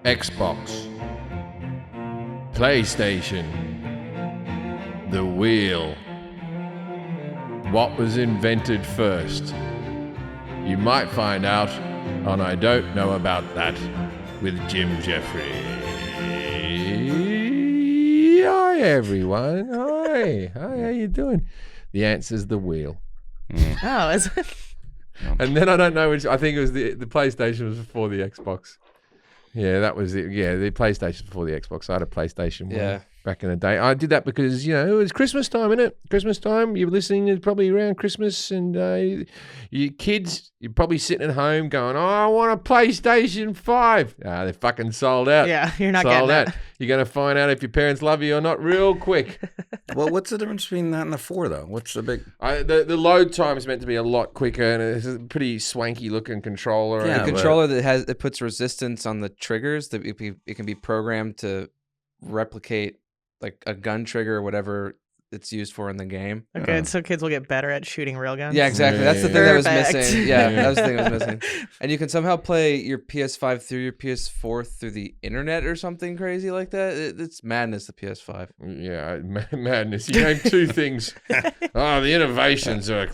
Xbox, PlayStation, the wheel. What was invented first? You might find out on I Don't Know About That with Jim Jefferies. Hi everyone. Hi, how you doing? The answer's the wheel. Oh, is it? And then I don't know which. I think it was the PlayStation was before the Xbox. Yeah, that was it. Yeah, the PlayStation before the Xbox. I had a PlayStation. Yeah. Back in the day. I did that because, it was Christmas time, innit? Christmas time. You're listening, it's probably around Christmas, and you kids, you're probably sitting at home going, oh, I want a PlayStation 5. They're fucking sold out. Yeah, you're not sold getting out. You're going to find out if your parents love you or not real quick. Well, what's the difference between that and the 4, though? What's the big... The load time is meant to be a lot quicker, and it's a pretty swanky looking controller. Yeah, a controller that puts resistance on the triggers. That it can be programmed to replicate like a gun trigger or whatever it's used for in the game. Okay, so kids will get better at shooting real guns. Yeah, exactly. That's the thing that was Perfect. missing. Yeah, that was the thing that was missing. And you can somehow play your PS5 through your PS4 through the internet or something crazy like that. It's madness, the PS5. Yeah, madness. You named two things. Oh, the innovations are...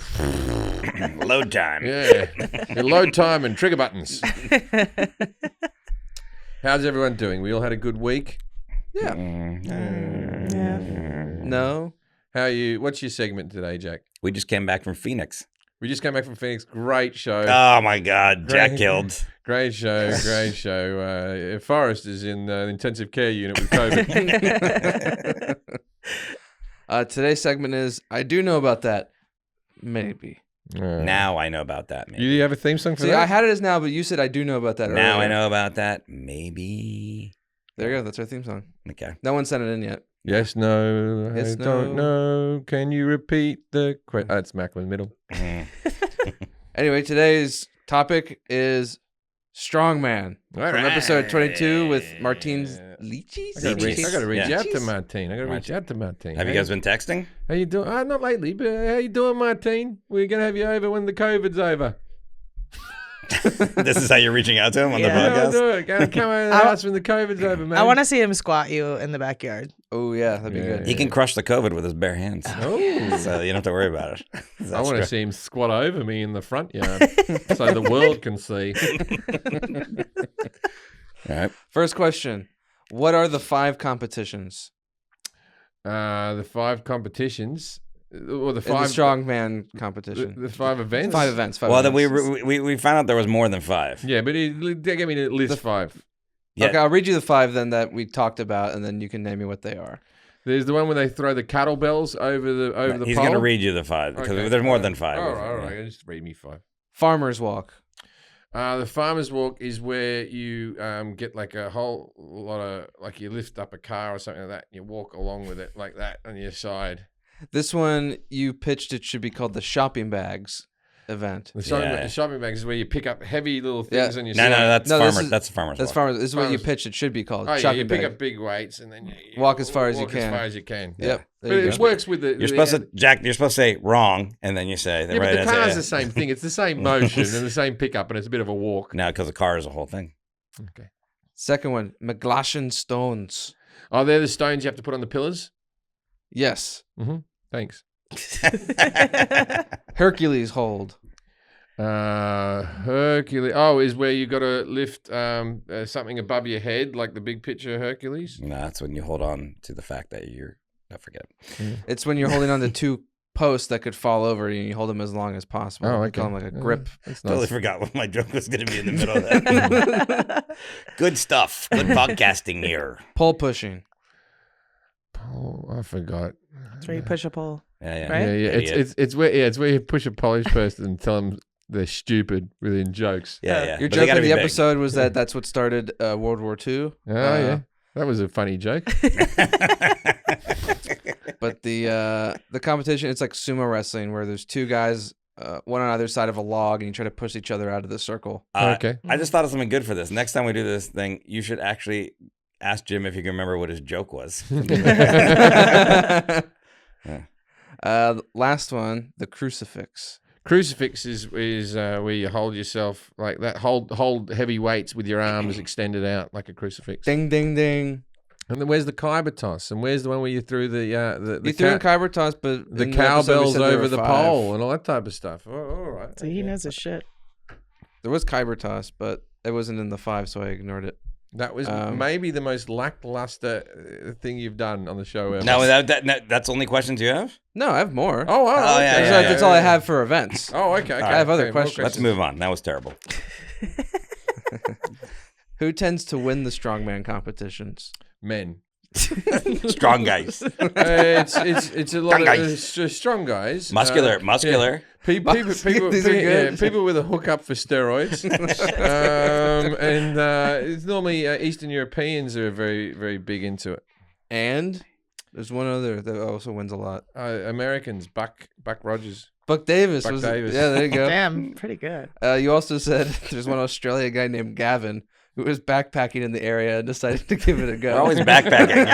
Load time. Yeah, your load time and trigger buttons. How's everyone doing? We all had a good week? Yeah. Yeah. No. What's your segment today, Jack? We just came back from Phoenix. We just came back from Phoenix. Great show. Oh, my God. Jack killed. Great show. Great show. Forrest is in the intensive care unit with COVID. Today's segment is, I do know about that. Maybe. Now I know about that. Maybe. You have a theme song for See, that? I had it as now, but you said I do know about that Now earlier. I know about that. Maybe. There you go. That's our theme song. Okay. No one sent it in yet. Yes, no, Yes, I don't know. Can you repeat the question? That's Macklin Middle. Anyway, today's topic is Strongman from episode 22 with Martine's Leeches. I got to reach Yeah. out to Martine. Have you guys been texting? How you doing? Not lately, but how you doing, Martine? We're going to have you over when the COVID's over. This is how you're reaching out to him on the Yeah. Yeah, I'll podcast? do it. Go come over to the house when the COVID's over, man. I want to see him squat you in the backyard. Oh, yeah. That'd be good. He can crush the COVID with his bare hands. Oh. So you don't have to worry about it. I want to see him squat over me in the front yard so the world can see. All right. First question. What are the 5 competitions? The 5 competitions, or the In 5 the Strongman competition. the 5 events. 5 events. Well, then events. we found out there was more than 5. Yeah, but get me to list 5. Yeah. Okay, I'll read you the 5 then that we talked about, and then you can name me what they are. There's the one where they throw the cattle bells over the He's pole. going to read you the 5 because Okay. there's more than 5. All right. Just read me 5. Farmer's Walk. The farmer's walk is where you get like a whole lot of, like you lift up a car or something like that, and you walk along with it like that on your side. This one, you pitched it should be called the shopping bags event. The Yeah. shopping bags is where you pick up heavy little things Yeah. on your No, side. that's No, this farmer. is- That's farmer's. That's walk. farmers. This is what you Farmers- pitched it should be called. Oh, yeah, shopping you pick bag. up big weights and then you Walk as far as you walk can. as far as you can. Yep. But There you it go. works with the... You're supposed to, Jack. You're supposed to say wrong, and then you say Yeah, right but the answer, car's yeah. the same thing. It's the same motion and the same pickup, and it's a bit of a walk. No, because the car is a whole thing. Okay. Second one, McGlashan Stones. Oh, they're the stones you have to put on the pillars? Yes. Thanks. Hercules Hold. Hercules. Oh, is where you got to lift something above your head, like the big picture of Hercules? No, that's when you hold on to the fact that you're. I forget. It's when you're holding on to 2 posts that could fall over you, and you hold them as long as possible. Oh, We okay. call them like a grip. That's Totally nice. forgot what my joke was going to be in the middle of that. Good stuff. Good podcasting here. Pole pushing. Oh, I forgot. That's where you push a pole. Yeah. Right? Yeah. It's where you push a Polish person and tell them they're stupid within jokes. Yeah. Your But they joke gotta in the be big. episode was that's what started World War II. Oh, yeah. That was a funny joke. But the competition, it's like sumo wrestling where there's 2 guys, one on either side of a log, and you try to push each other out of the circle. Okay. I just thought of something good for this. Next time we do this thing, you should actually ask Jim if he can remember what his joke was. Last one, the crucifix. Crucifix is where you hold yourself like that. Hold heavy weights with your arms extended out like a crucifix. Ding, ding, ding. And then where's the kyber toss? And where's the one where you threw the You threw in kyber toss, but the in episode we cowbells said there over were the 5. pole and all that type of stuff? Oh, all right. So he knows his shit. There was kyber toss, but it wasn't in the 5, so I ignored it. That was maybe the most lackluster thing you've done on the show ever. No, that's only questions you have? No, I have more. Oh, yeah, okay. yeah, That's all I have for events. Oh, okay. I have other more questions. Let's move on. That was terrible. Who tends to win the strongman competitions? Men. Strong guys. It's a lot Strong of guys. strong guys. Muscular. Yeah. People These are good. people with a hookup for steroids. And it's normally Eastern Europeans are very, very big into it. And there's one other that also wins a lot. Americans, Buck Rogers. Buck Davis. Buck Davis. Yeah, there you go. Damn, pretty good. You also said there's one Australia guy named Gavin who was backpacking in the area and decided to give it a go. We're always backpacking.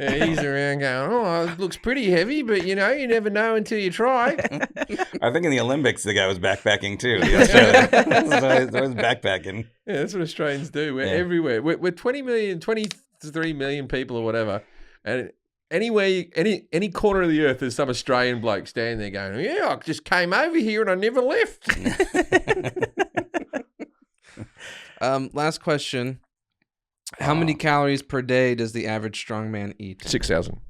Yeah, he's around going, oh, it looks pretty heavy, but you never know until you try. I think in the Olympics, the guy was backpacking too. The Australian. So I was backpacking. Yeah, that's what Australians do. We're everywhere. We're 23 million people or whatever. And anywhere, any corner of the earth, there's some Australian bloke standing there going, yeah, I just came over here and I never left. Last question. How many calories per day does the average strongman eat? 6,000.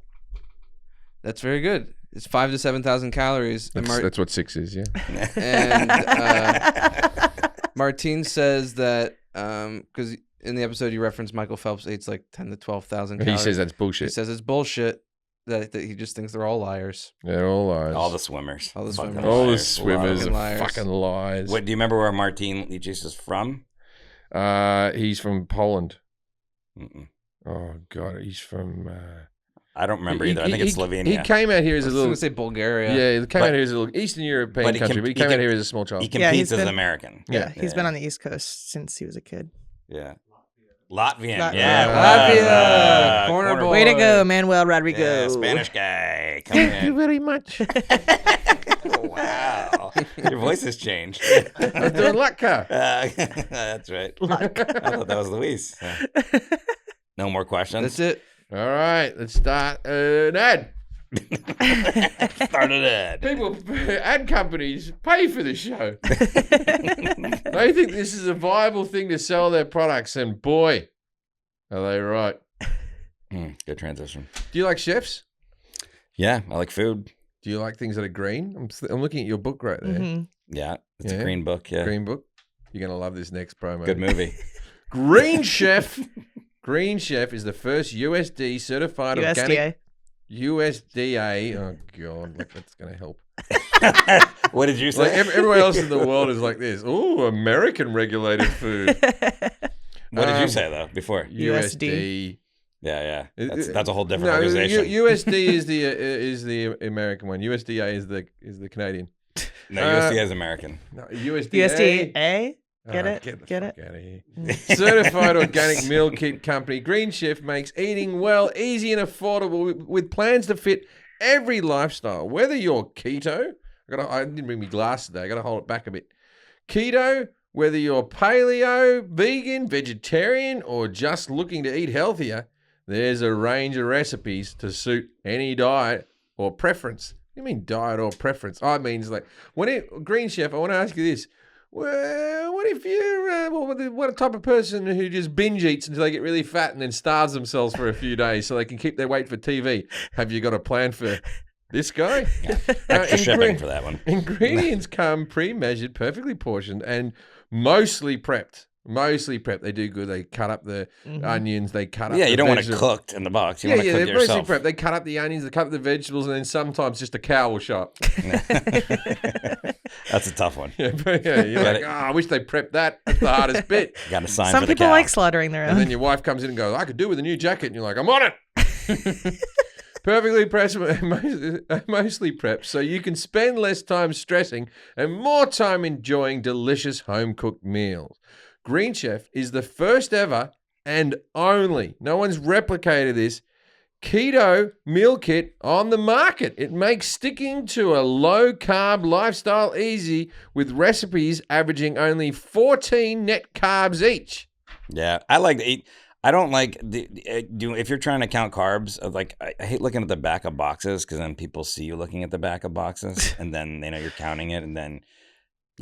That's very good. It's 5,000 to 7,000 calories. That's what 6 is, yeah. And Martine says that because in the episode you referenced Michael Phelps eats like 10 to 12,000 calories. He says that's He bullshit. says it's bullshit. That he just thinks they're all liars. They're all liars. All the swimmers. All the Fucking swimmers. All the liars. swimmers are Liars. fucking liars. What do you remember where Martin Lichis is from? He's from Poland. Mm-mm. Oh God, he's from. I don't remember either. I think it's Slovenia. He came out here as I a was little. going to say Bulgaria. Yeah, he came out here as a little Eastern European but he country, can- but he he came out can- here as a small child. He Yeah, competes he's as been- an American. Yeah, he's been Yeah. on the East Coast since he was a kid. Yeah. Latvian. Latvia. Latvia. Corner boy. Way to go, Manuel Rodrigo. Yeah, Spanish guy. Come Thank you in. very much. Wow. Your voice has changed. I'm doing Latka. That's right. I thought that was Luis. No more questions? That's it. All right, let's start an ad. Started it. People, ad companies pay for the show. They think this is a viable thing to sell their products, and boy, are they right. Good transition. Do you like chefs? Yeah, I like food. Do you like things that are green? I'm looking at your book right there. Mhm. Yeah, it's Yeah. a green book. Yeah, Green book. You're going to love this next promo. good movie. Green Chef. Green Chef is the first USD certified organic. USDA. Oh, God. Like, that's going to help. What did you say? Like, everywhere else in the world is like this. Oh, American regulated food. What did you say though before? USD. Yeah. That's a whole different organization. USD is the American one. USDA is the Canadian. No, USDA is American. No, USDA. USDA? Get Oh, it? Get the Get fuck it? out of here. Certified organic meal kit company. Green Chef makes eating well, easy and affordable with plans to fit every lifestyle. Whether you're keto, I didn't bring my glass today. I got to hold it back a bit. Keto, whether you're paleo, vegan, vegetarian, or just looking to eat healthier, there's a range of recipes to suit any diet or preference. What do you mean diet or preference? I mean, it's like, Green Chef, I want to ask you this. Well, what if you're what type of person who just binge eats until they get really fat and then starves themselves for a few days so they can keep their weight for TV? Have you got a plan for this guy? Extra shipping for that one. Ingredients come pre-measured, perfectly portioned, and mostly prepped. They do good. They cut up the onions. They cut up Yeah, the you don't want it vegetables. cooked in the box. You Yeah, want to cook they're it yourself. mostly prepped. They cut up the onions, they cut up the vegetables, and then sometimes just a cow will show up. That's a tough one. Yeah, but yeah, you're like, I wish they prepped that. That's the hardest bit. Got to sign Some for the people cow. like slaughtering their And own. then your wife comes in and goes, I could do with a new jacket. And you're like, I'm on it. Perfectly prepped, mostly prepped, so you can spend less time stressing and more time enjoying delicious home-cooked meals. Green Chef is the first ever and only, no one's replicated this, keto meal kit on the market. It makes sticking to a low-carb lifestyle easy with recipes averaging only 14 net carbs each. Yeah, I like to eat. I don't like if you're trying to count carbs. I hate looking at the back of boxes because then people see you looking at the back of boxes, and then they know you're counting it, and then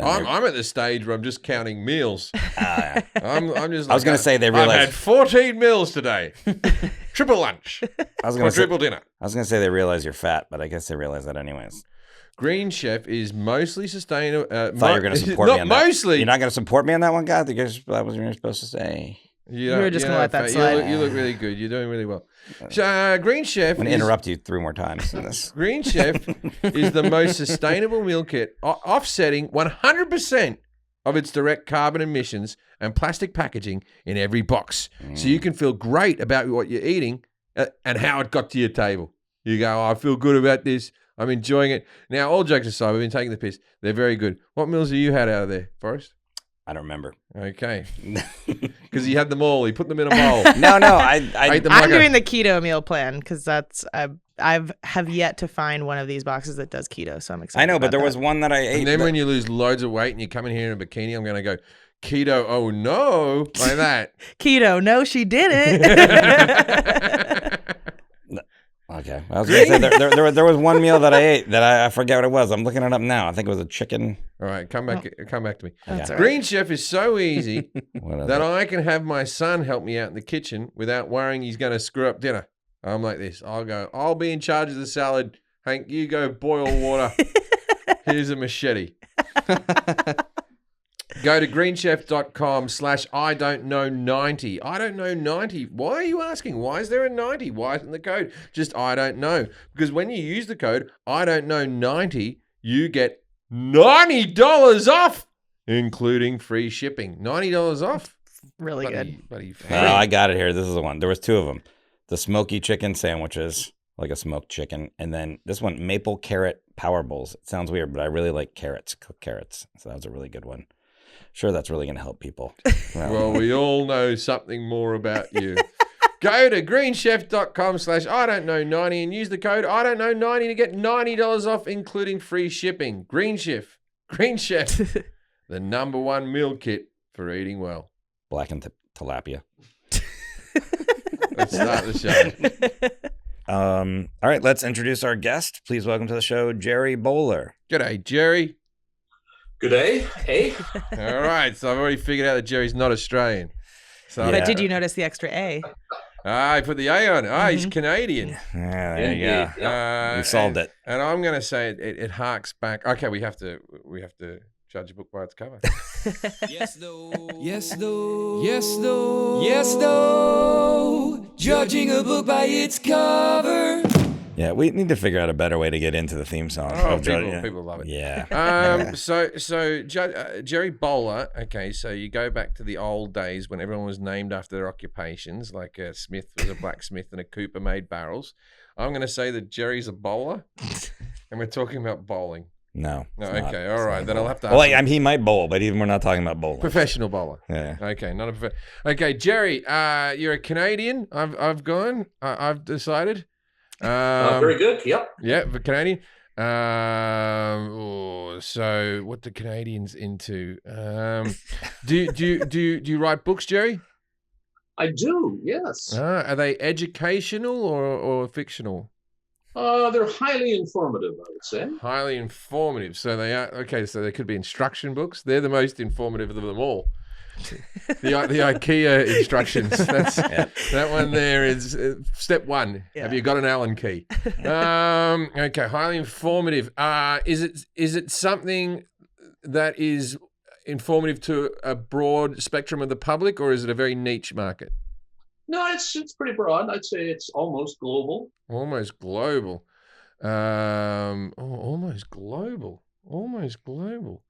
I'm at the stage where I'm just counting meals. I'm just. I was going to say they realize I've had 14 meals today. Triple lunch. Quadruple dinner. I was going to say they realize you're fat, but I guess they realize that anyways. Green Chef is mostly sustainable. I thought you were going to support me on that. Mostly. You're not going to support me on that one, guy? That was what you were supposed to say. You were just going to let that slide. You look really good. You're doing really well. Green Chef. I'm going to interrupt you 3 more times in this. Green Chef is the most sustainable meal kit, offsetting 100% of its direct carbon emissions and plastic packaging in every box. So you can feel great about what you're eating and how it got to your table. You go, I feel good about this. I'm enjoying it. Now, all jokes aside, we've been taking the piss. They're very good. What meals have you had out of there, Forrest? I don't remember. Okay. Because he had them all. He put them in a bowl. No. I ate them I'm doing the keto meal plan because that's I've yet to find one of these boxes that does keto, so I'm excited. I know, but about there that. was one that I ate. And then when you lose loads of weight and you come in here in a bikini, I'm going to go, keto, oh no, like that. Keto, no, she didn't. Okay. I was going to say there was one meal that I ate that I forget what it was. I'm looking it up now. I think it was a chicken. All right, come back to me. That's all right. Green Chef is so easy What is that it? I can have my son help me out in the kitchen without worrying he's going to screw up dinner. I'm like this. I'll be in charge of the salad. Hank, you go boil water. Here's a machete. Go to greenchef.com/I don't know 90. I don't know 90. Why are you asking? Why is there a 90? Why isn't the code just I don't know? Because when you use the code I don't know 90, you get $90 off, including free shipping. $90 off. Really good. Buddy, Oh, I got it here. This is the one. There was 2 of them. The smoky chicken sandwiches, like a smoked chicken, and then this one, maple carrot power bowls. It sounds weird, but I really like carrots, cooked carrots. So that was a really good one. Sure, that's really going to help people. Well, we all know something more about you. Go to greenchef.com/I don't know 90 and use the code I don't know 90 to get $90 off, including free shipping. Green Chef, the #1 meal kit for eating well. Blackened tilapia. Let's start the show. All right, let's introduce our guest. Please welcome to the show, Gerry Bowler. G'day, Gerry. Good day. Hey. All right, so I've already figured out that Jerry's not Australian. So, But did you notice the extra A? I put the A on it. He's Canadian. Yeah, there you go. Yeah. We solved it. And I'm going to say it harks back. Okay, we have to judge a book by its cover. Yes, though. Yes, though. Yes, though. Yes, though. Judging a book by its cover. Yeah, we need to figure out a better way to get into the theme song. Oh, people love it. Yeah. So Gerry Bowler. Okay, so you go back to the old days when everyone was named after their occupations, like Smith was a blacksmith and a cooper made barrels. I'm going to say that Jerry's a bowler, and we're talking about bowling. No. Okay, all right. Then I'll have to. Well, he might bowl, but we're not talking about bowling. Professional bowler. Yeah. Okay, not a professional. Okay, Gerry, you're a Canadian. I've decided. Very good. Yep. Yeah, for Canadian. So what the Canadians into? Do you write books, Gerry? I do. Yes. Are they educational or fictional? They're highly informative, I would say. Highly informative. So they are okay. So they could be instruction books. They're the most informative of them all. The IKEA instructions. That one there is step 1. Yeah. Have you got an Allen key? Okay, highly informative. Is it something that is informative to a broad spectrum of the public, or is it a very niche market? No, it's pretty broad. I'd say it's almost global. Almost global. Almost global. Almost global.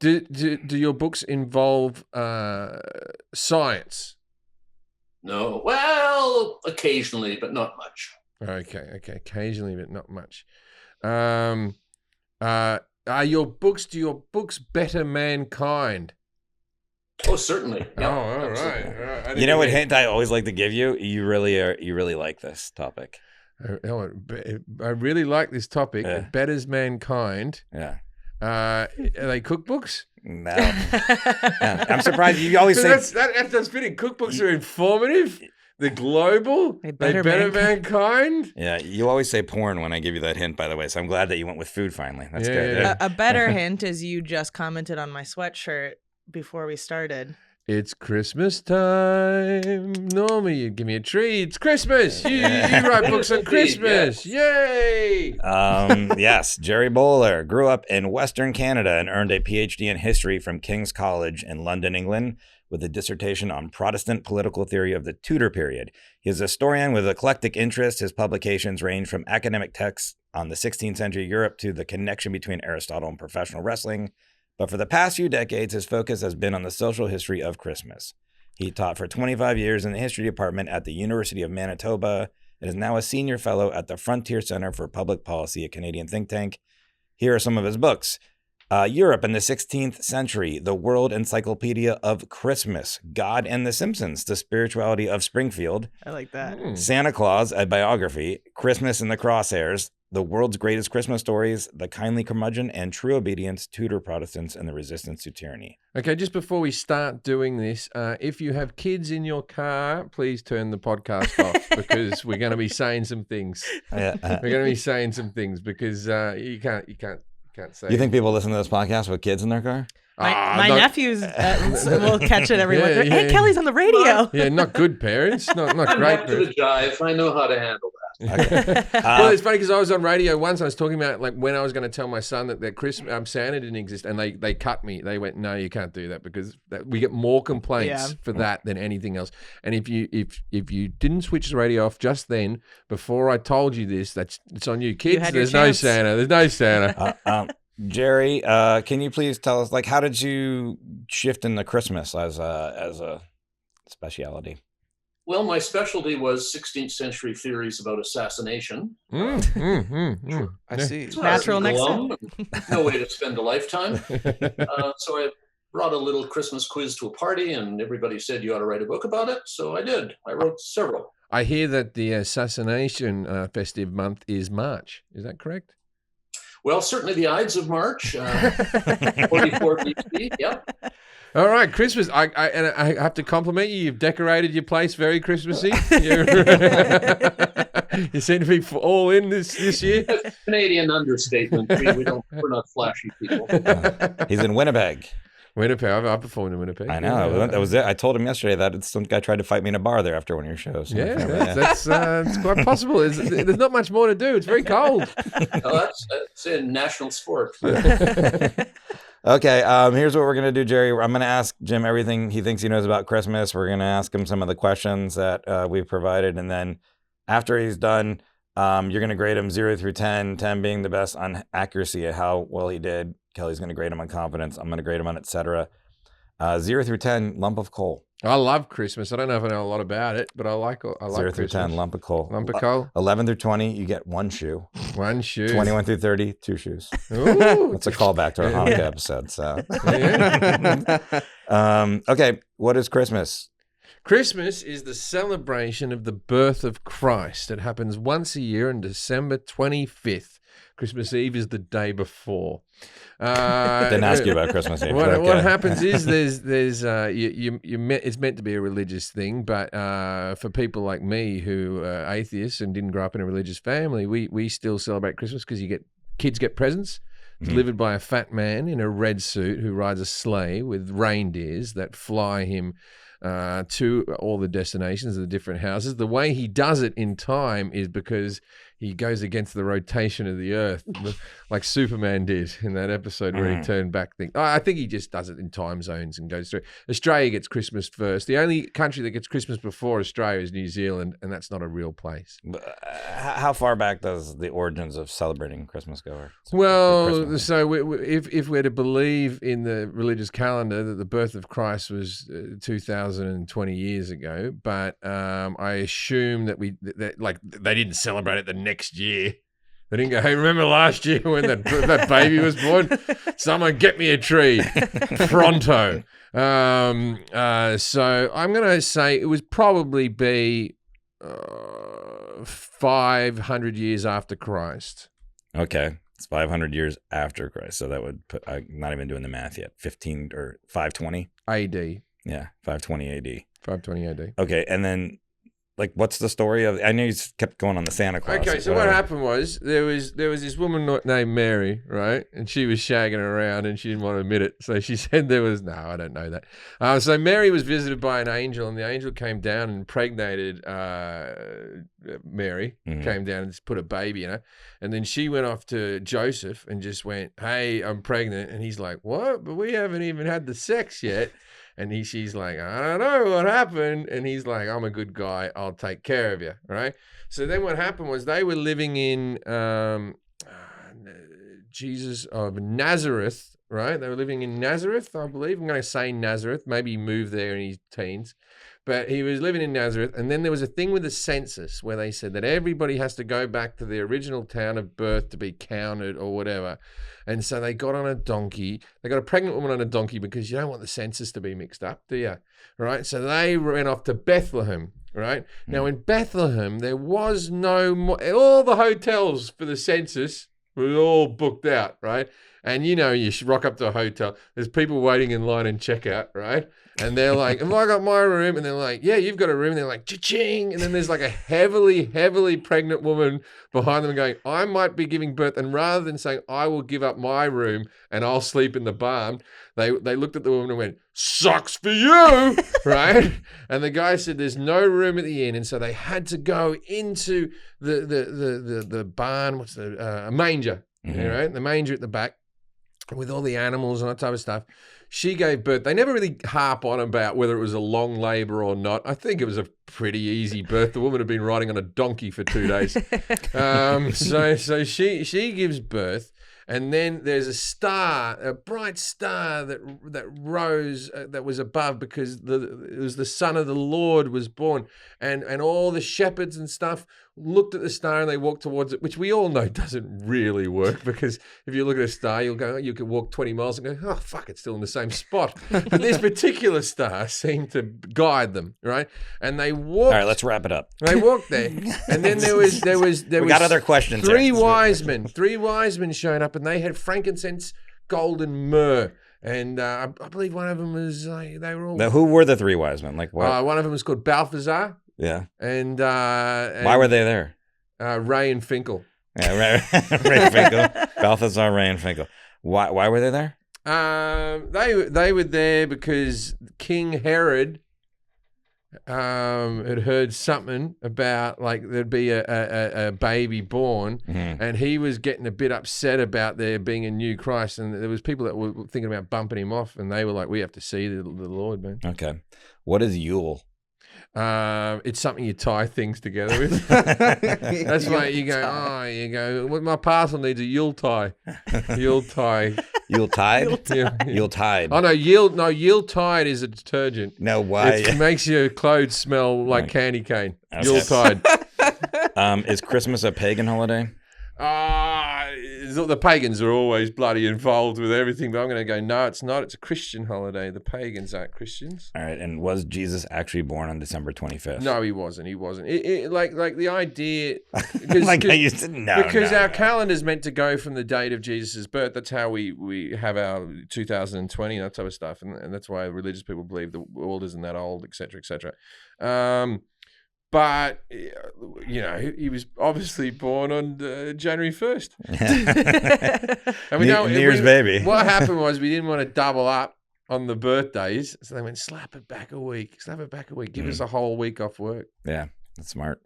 Do your books involve science? No. Well, occasionally, but not much. Okay. Occasionally, but not much. Do your books better mankind? Oh, certainly. Yeah, all absolutely. right. I You know what didn't hint I always like to give you? You really like this topic. I really like this topic. Yeah. It betters mankind. Yeah. Are they cookbooks? No. Yeah. I'm surprised you always But say that's fitting. Cookbooks are informative. They're global. They They better better mankind. yeah, you always say porn when I give you that hint, by the way. So I'm glad that you went with food finally. That's Yeah, good. yeah. A better hint is you just commented on my sweatshirt before we started. It's Christmas time. Normally you'd give me a treat. It's Christmas. You write books on Christmas. Yay! Yes, Gerry Bowler grew up in Western Canada and earned a PhD in history from King's College in London, England, with a dissertation on Protestant political theory of the Tudor period. He is a historian with eclectic interests. His publications range from academic texts on the 16th century Europe to the connection between Aristotle and professional wrestling. But for the past few decades, his focus has been on the social history of Christmas. He taught for 25 years in the history department at the University of Manitoba and is now a senior fellow at the Frontier Center for Public Policy, a Canadian think tank. Here are some of his books. Europe in the 16th Century, The World Encyclopedia of Christmas, God and the Simpsons, The Spirituality of Springfield, I like that. Santa Claus, a biography, Christmas in the Crosshairs, The World's Greatest Christmas Stories, The Kindly Curmudgeon, and True Obedience, Tudor Protestants and the Resistance to Tyranny. Okay, just before we start doing this, if you have kids in your car, please turn the podcast off because we're going to be saying some things. We're going to be saying some things because you can't say. You think people listen to this podcast with kids in their car? My nephews will catch it every once. Yeah, Hey, yeah. Kelly's on the radio. Yeah, not good parents, not I'm great up to parents. the jive. I know how to handle that. Well, it's funny because I was on radio once. I was talking about like when I was going to tell my son that Christmas Santa didn't exist, and they cut me. They went, "No, you can't do that because we get more complaints for that than anything else." And if you didn't switch the radio off just then, before I told you this, it's on you, kids. had your There's no chance. Santa. There's no Santa. Jerry, can you please tell us, like, how did you shift into Christmas as a speciality? Well, my specialty was 16th century theories about assassination. I see. It's Natural next glum, no way to spend a lifetime. So I brought a little Christmas quiz to a party, and everybody said you ought to write a book about it. So I did. I wrote several. I hear that the assassination festive month is March. Is that correct? Well, certainly the Ides of March, 44 BC. Yep. All right, Christmas. I have to compliment you. You've decorated your place very Christmassy. You seem to be all in this year. Canadian understatement. We're not flashy people. He's in Winnipeg. Winnipeg. I performed in Winnipeg. I know. That was it. I told him yesterday that some guy tried to fight me in a bar there after one of your shows. Yeah, that's quite possible. There's not much more to do. It's very cold. Oh, that's a national sport. Okay, here's what we're going to do, Jerry. I'm going to ask Jim everything he thinks he knows about Christmas. We're going to ask him some of the questions that we've provided. And then after he's done, you're going to grade him 0 through 10, 10 being the best on accuracy at how well he did. Kelly's going to grade him on confidence. I'm going to grade him on et cetera. 0 through 10, lump of coal. I love Christmas. I don't know if I know a lot about it, but I like 0 Christmas. through 10, lump of coal. Lump of coal. 11 through 20, you get 1 shoe. 1 shoe. 21 through 30, 2 shoes. Ooh. That's a callback to our Hanukkah episode. So, Yeah. okay, what is Christmas? Christmas is the celebration of the birth of Christ. It happens once a year on December 25th. Christmas Eve is the day before. Didn't ask you about Christmas Eve. What Okay. happens is it's meant to be a religious thing, but for people like me who are atheists and didn't grow up in a religious family, we still celebrate Christmas because kids get presents delivered by a fat man in a red suit who rides a sleigh with reindeers that fly him to all the destinations of the different houses. The way he does it in time is because he goes against the rotation of the earth, like Superman did in that episode where he turned back things. I think he just does it in time zones and goes through. Australia gets Christmas first. The only country that gets Christmas before Australia is New Zealand, and that's not a real place. How far back does the origins of celebrating Christmas go? Well, so if we're to believe in the religious calendar that the birth of Christ was 2,020 years ago, but I assume that they didn't celebrate it the next year. They didn't go, hey, remember last year when that baby was born? Someone get me a tree. Pronto. So I'm going to say it would probably be 500 years after Christ. Okay. It's 500 years after Christ. So that would put, I'm not even doing the math yet. 15 or 520? AD. Yeah, 520 AD. 520 AD. Okay, and then, like, what's the story of? I know you kept going on the Santa Claus. Okay, so what happened was there was this woman named Mary, right? And she was shagging around and she didn't want to admit it. So she said I don't know that. So Mary was visited by an angel, and the angel came down and impregnated Mary, came down and just put a baby in her. And then she went off to Joseph and just went, hey, I'm pregnant. And he's like, what? But we haven't even had the sex yet. And she's like, I don't know what happened. And he's like, I'm a good guy. I'll take care of you, right? So then what happened was they were living in Jesus of Nazareth, right? They were living in Nazareth, I believe. I'm going to say Nazareth. Maybe he moved there in his teens. But he was living in Nazareth. And then there was a thing with the census where they said that everybody has to go back to the original town of birth to be counted or whatever. And so they got on a donkey. They got a pregnant woman on a donkey because you don't want the census to be mixed up, do you? Right? So they went off to Bethlehem, right? Now in Bethlehem, there was no more, all the hotels for the census were all booked out, right? And you know, you should rock up to a hotel. There's people waiting in line and checkout, right? And they're like, have I got my room? And they're like, yeah, you've got a room. And they're like, cha-ching. And then there's like a heavily pregnant woman behind them going, I might be giving birth. And rather than saying, I will give up my room and I'll sleep in the barn, they looked at the woman and went, sucks for you, right? And the guy said, there's no room at the inn. And so they had to go into the barn, a manger, right? The manger at the back with all the animals and that type of stuff. She gave birth. They never really harp on about whether it was a long labor or not. I think it was a pretty easy birth. The woman had been riding on a donkey for 2 days. So she gives birth. And then there's a star, a bright star that rose, that was above because it was the Son of the Lord was born. And all the shepherds and stuff looked at the star and they walked towards it, which we all know doesn't really work because if you look at a star, you could walk 20 miles and go, oh, fuck, it's still in the same spot. But this particular star seemed to guide them, right? And they walked. All right, let's wrap it up. They walked there. And then there was we got other questions. Three wise men showed up and they had frankincense, gold, and myrrh. And I believe one of them was they were all. Now, who were the three wise men? Like what? One of them was called Balthazar. Yeah. And why were they there? Ray and Finkel. Yeah, Ray and Finkel. Balthazar, Ray and Finkel. Why were they there? They were there because King Herod had heard something about like there'd be a baby born, and he was getting a bit upset about there being a new Christ, and there was people that were thinking about bumping him off, and they were like, we have to see the Lord, man. Okay. What is Yule? It's something you tie things together with. That's why you go, well, my parcel needs a Yule tie. Yule tie. Yuletide? Yuletide. Oh no, Yuletide is a detergent. No, why? It makes your clothes smell like candy cane. Okay. Yuletide. Is Christmas a pagan holiday? The pagans are always bloody involved with everything, but I'm going to go, no, it's not. It's a Christian holiday. The pagans aren't Christians. All right, and was Jesus actually born on December 25th? No, he wasn't. He wasn't. Like the idea... Like I used to know. Because our calendar's meant to go from the date of Jesus' birth. That's how we have our 2020 and that type of stuff, and that's why religious people believe the world isn't that old, et cetera, et cetera. But, you know, he was obviously born on January 1st. And New Year's baby. What happened was we didn't want to double up on the birthdays. So they went, slap it back a week. Give us a whole week off work. Yeah, that's smart.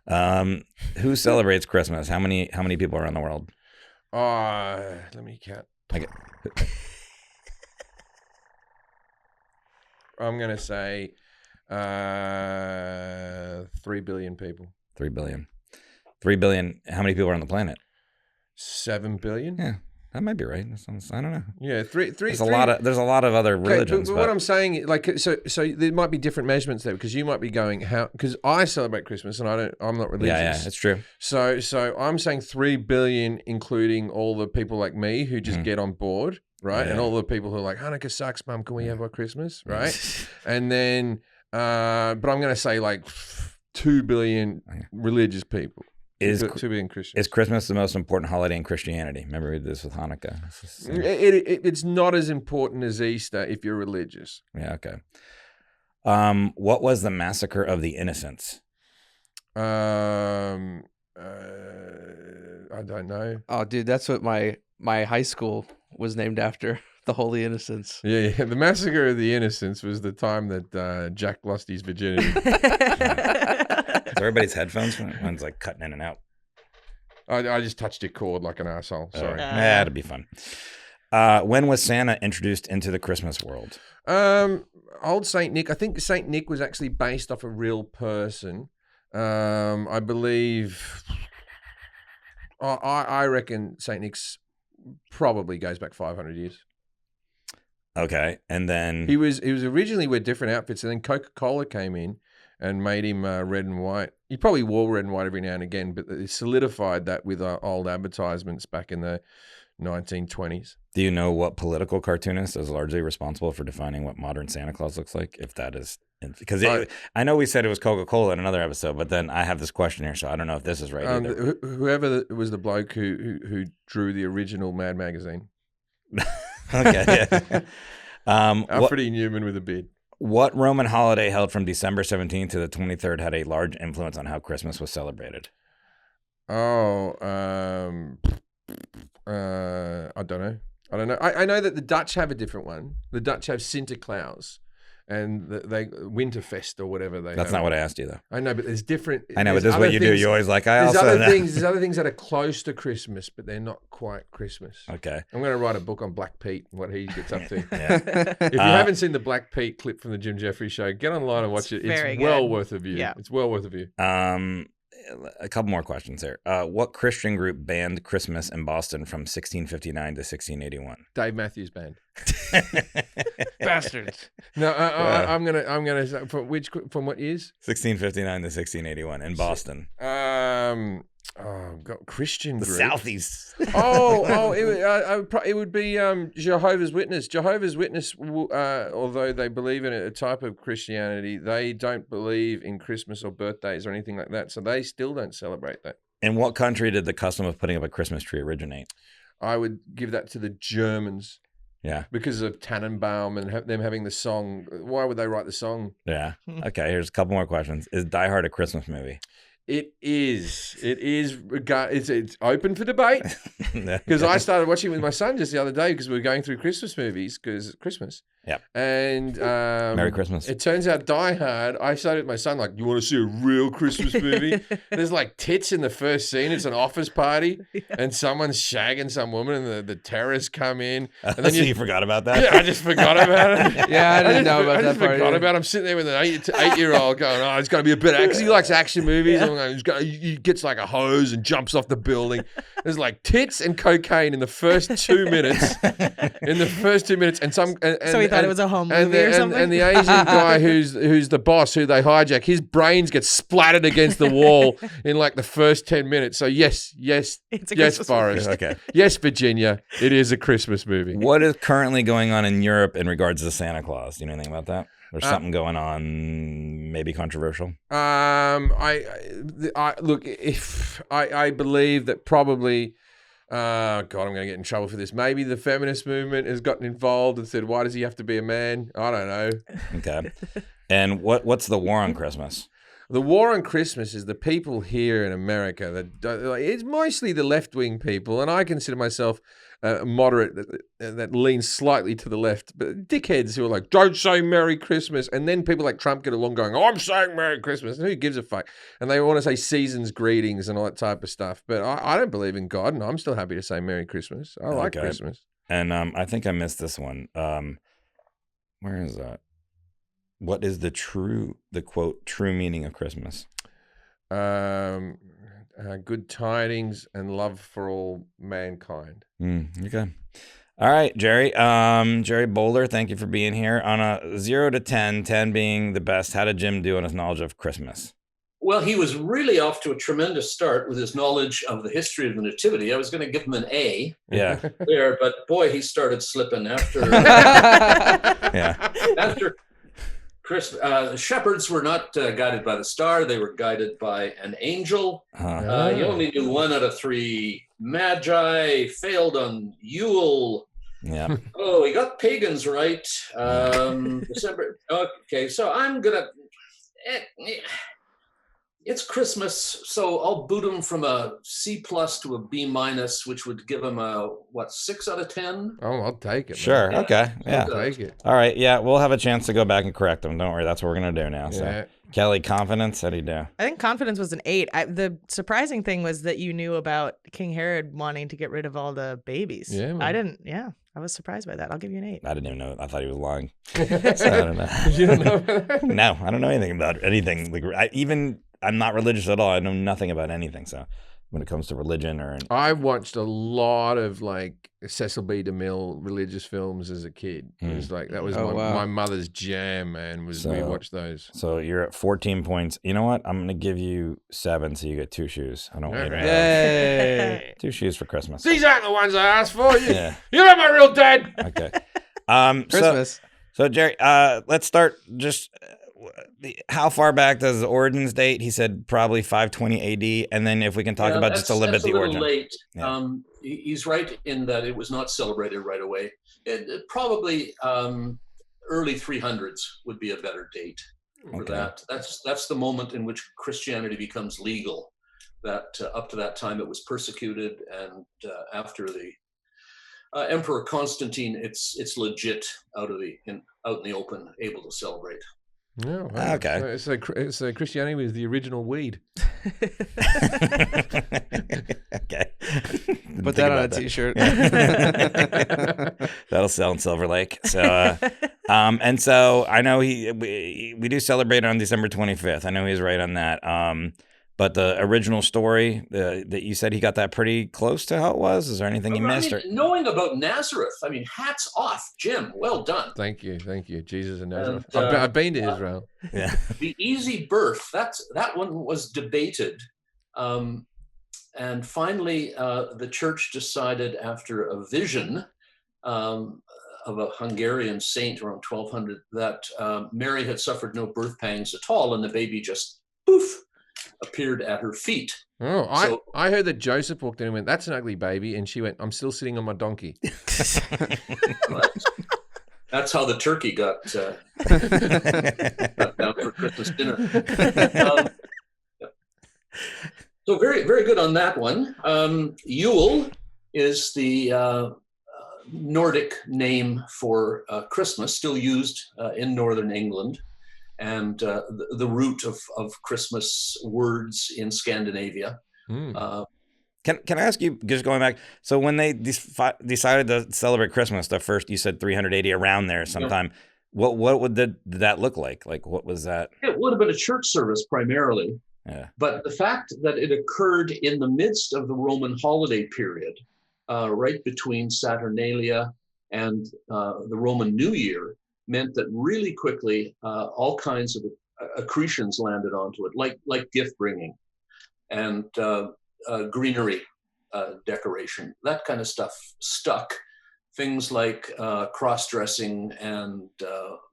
Who celebrates Christmas? How many people are in the world? Let me count. I'm going to say... 3 billion people. 3 billion. 3 billion. How many people are on the planet? 7 billion. Yeah. That might be right. That sounds, I don't know. Yeah, three. There's a lot of other religions. But what I'm saying, like, so there might be different measurements there because you might be going how because I celebrate Christmas and I'm not religious. Yeah, it's true. So I'm saying 3 billion, including all the people like me who just get on board, right? Yeah. And all the people who are like, Hanukkah sucks, Mum. Can we have our Christmas, right? And then, but I'm going to say like 2 billion religious people. Is 2 billion Christians. Is Christmas the most important holiday in Christianity? Remember we did this with Hanukkah. It's not as important as Easter if you're religious. Yeah, okay. What was the massacre of the innocents? I don't know. Oh, dude, that's what my high school was named after. The Holy Innocents. Yeah. The massacre of the innocents was the time that Jack lost his virginity. So everybody's headphones, one's like cutting in and out. I just touched your cord like an asshole. Sorry. Yeah, it'll be fun. When was Santa introduced into the Christmas world? Old Saint Nick. I think Saint Nick was actually based off a real person. I believe. I reckon Saint Nick's probably goes back 500 years. Okay, and then he was originally with different outfits, and then Coca-Cola came in and made him red and white. He probably wore red and white every now and again, but they solidified that with old advertisements back in the 1920s. Do you know what political cartoonist is largely responsible for defining what modern Santa Claus looks like? If that is, because I know we said it was Coca-Cola in another episode, but then I have this question here, so I don't know if this is right either. Whoever was the bloke who drew the original Mad magazine. Okay. Yeah. Alfred E. Newman with a beard. What Roman holiday held from December 17th to the 23rd had a large influence on how Christmas was celebrated? I don't know. I know that the Dutch have a different one. The Dutch have Sinterklaas and they Winterfest or whatever they That's have. not what I asked you, though. I know, but there's different. I know, but this is what you do. You always like, there's other things that are close to Christmas, but they're not quite Christmas. Okay. I'm going to write a book on Black Pete and what he gets up to. Yeah. If you haven't seen the Black Pete clip from the Jim Jefferies show, get online and watch it. It's well worth a view. Yeah. It's well worth a view. A couple more questions here. What Christian group banned Christmas in Boston from 1659 to 1681? Dave Matthews Band. Bastards. No, I'm gonna say from what years? 1659 to 1681 in Boston. Christian The group. Southeast. It would be Jehovah's Witness. Jehovah's Witness, although they believe in a type of Christianity, they don't believe in Christmas or birthdays or anything like that. So they still don't celebrate that. In what country did the custom of putting up a Christmas tree originate? I would give that to the Germans. Yeah. Because of Tannenbaum and them having the song. Why would they write the song? Yeah. Okay, here's a couple more questions. Is Die Hard a Christmas movie? It is. It's open for debate. Because I started watching it with my son just the other day because we were going through Christmas movies because it's Christmas. Yeah. And Merry Christmas. It turns out Die Hard, I started with my son like, you want to see a real Christmas movie? There's like tits in the first scene. It's an office party and someone's shagging some woman and the terrorists come in. And then so you forgot about that? Yeah, I just forgot about it. Yeah, I didn't know about that part. I forgot about it. I'm sitting there with an 8-year-old going, oh, it's going to be a bit because he likes action movies. Yeah. He gets like a hose and jumps off the building. There's like tits and cocaine in the first 2 minutes. And so he thought it was a home movie or something. And the Asian guy who's the boss, who they hijack, his brains get splattered against the wall in like the first 10 minutes. So yes, Forrest. Okay. Yes, Virginia. It is a Christmas movie. What is currently going on in Europe in regards to Santa Claus? Do you know anything about that? There's something going on, maybe controversial. I believe that probably. God, I'm going to get in trouble for this. Maybe the feminist movement has gotten involved and said, "Why does he have to be a man?" I don't know. Okay. And what's the war on Christmas? The war on Christmas is the people here in America that it's mostly the left-wing people, and I consider myself moderate that leans slightly to the left, but dickheads who are like, don't say Merry Christmas, and then people like Trump get along going, oh, I'm saying Merry Christmas, and who gives a fuck? And they want to say season's greetings and all that type of stuff, but I don't believe in God, and I'm still happy to say Merry Christmas. I like Christmas. And I think I missed this one. Where is that? What is the quote, true meaning of Christmas? good tidings and love for all mankind. Okay. All right, Gerry. Gerry Bowler, thank you for being here. On a 0 to 10, 10 being the best, how did Jim do on his knowledge of Christmas? Well, he was really off to a tremendous start with his knowledge of the history of the Nativity. I was going to give him an A Yeah. there, but boy, he started slipping after after Christmas. Shepherds were not guided by the star; they were guided by an angel. He only knew 1 out of 3. Magi failed on Yule. Yeah. Oh, he got pagans right. December. Okay, so I'm gonna. It's Christmas, so I'll boot him from a C+ to a B-, which would give him a 6 out of 10. Oh, I'll take it. Sure. Man. Okay. Yeah. I'll take it. All right. Yeah, we'll have a chance to go back and correct them. Don't worry. That's what we're gonna do now. Yeah. So, Kelly, confidence. How do you do? I think confidence was an 8. The surprising thing was that you knew about King Herod wanting to get rid of all the babies. Yeah, man. I didn't. Yeah, I was surprised by that. I'll give you an 8. I didn't even know. I thought he was lying. So, I don't know. You don't know about that? No, I don't know anything about anything. Like, I'm not religious at all. I know nothing about anything. So when it comes to religion I watched a lot of like Cecil B. DeMille religious films as a kid. It was like that was my mother's jam, man. We watched those. So you're at 14 points. You know what? I'm gonna give you 7, so you get 2 shoes. I don't want you to have Yay. 2 shoes for Christmas. These aren't the ones I asked for. Yeah. You're not my real dad. Okay. Christmas. So Gerry, let's start just. How far back does the origins date? He said probably 520 AD, and then if we can talk about just a little bit the origin. Late. Yeah. He's right in that it was not celebrated right away. It probably early 300s would be a better date for that. That's the moment in which Christianity becomes legal. That up to that time it was persecuted, and after the Emperor Constantine, it's legit out in the open, able to celebrate. Oh, wow. Okay. So Christianity was the original weed. Okay. Put that on a T-shirt. That'll sell in Silver Lake. So, and so I know we do celebrate on December 25th. I know he's right on that. But the original story that you said he got that pretty close to how it was. Is there anything you missed? Knowing about Nazareth, hats off, Jim. Well done. Thank you, Jesus of Nazareth. I've been to Israel. Yeah. The easy birth. That one was debated, and finally, the church decided after a vision of a Hungarian saint around 1200 that Mary had suffered no birth pangs at all, and the baby just poof appeared at her feet. Oh, I heard that Joseph walked in and went, "That's an ugly baby," and she went, "I'm still sitting on my donkey." That's how the turkey got down for Christmas dinner. So very, very good on that one. Yule is the Nordic name for Christmas, still used in Northern England. And the root of Christmas words in Scandinavia. Can I ask you, just going back, so when they decided to celebrate Christmas, the first, you said 380 around there sometime, what did that look like? Like, what was that? It would have been a church service primarily. Yeah. But the fact that it occurred in the midst of the Roman holiday period, right between Saturnalia and the Roman New Year, meant that really quickly all kinds of accretions landed onto it, like gift bringing and greenery decoration. That kind of stuff stuck. Things like cross-dressing and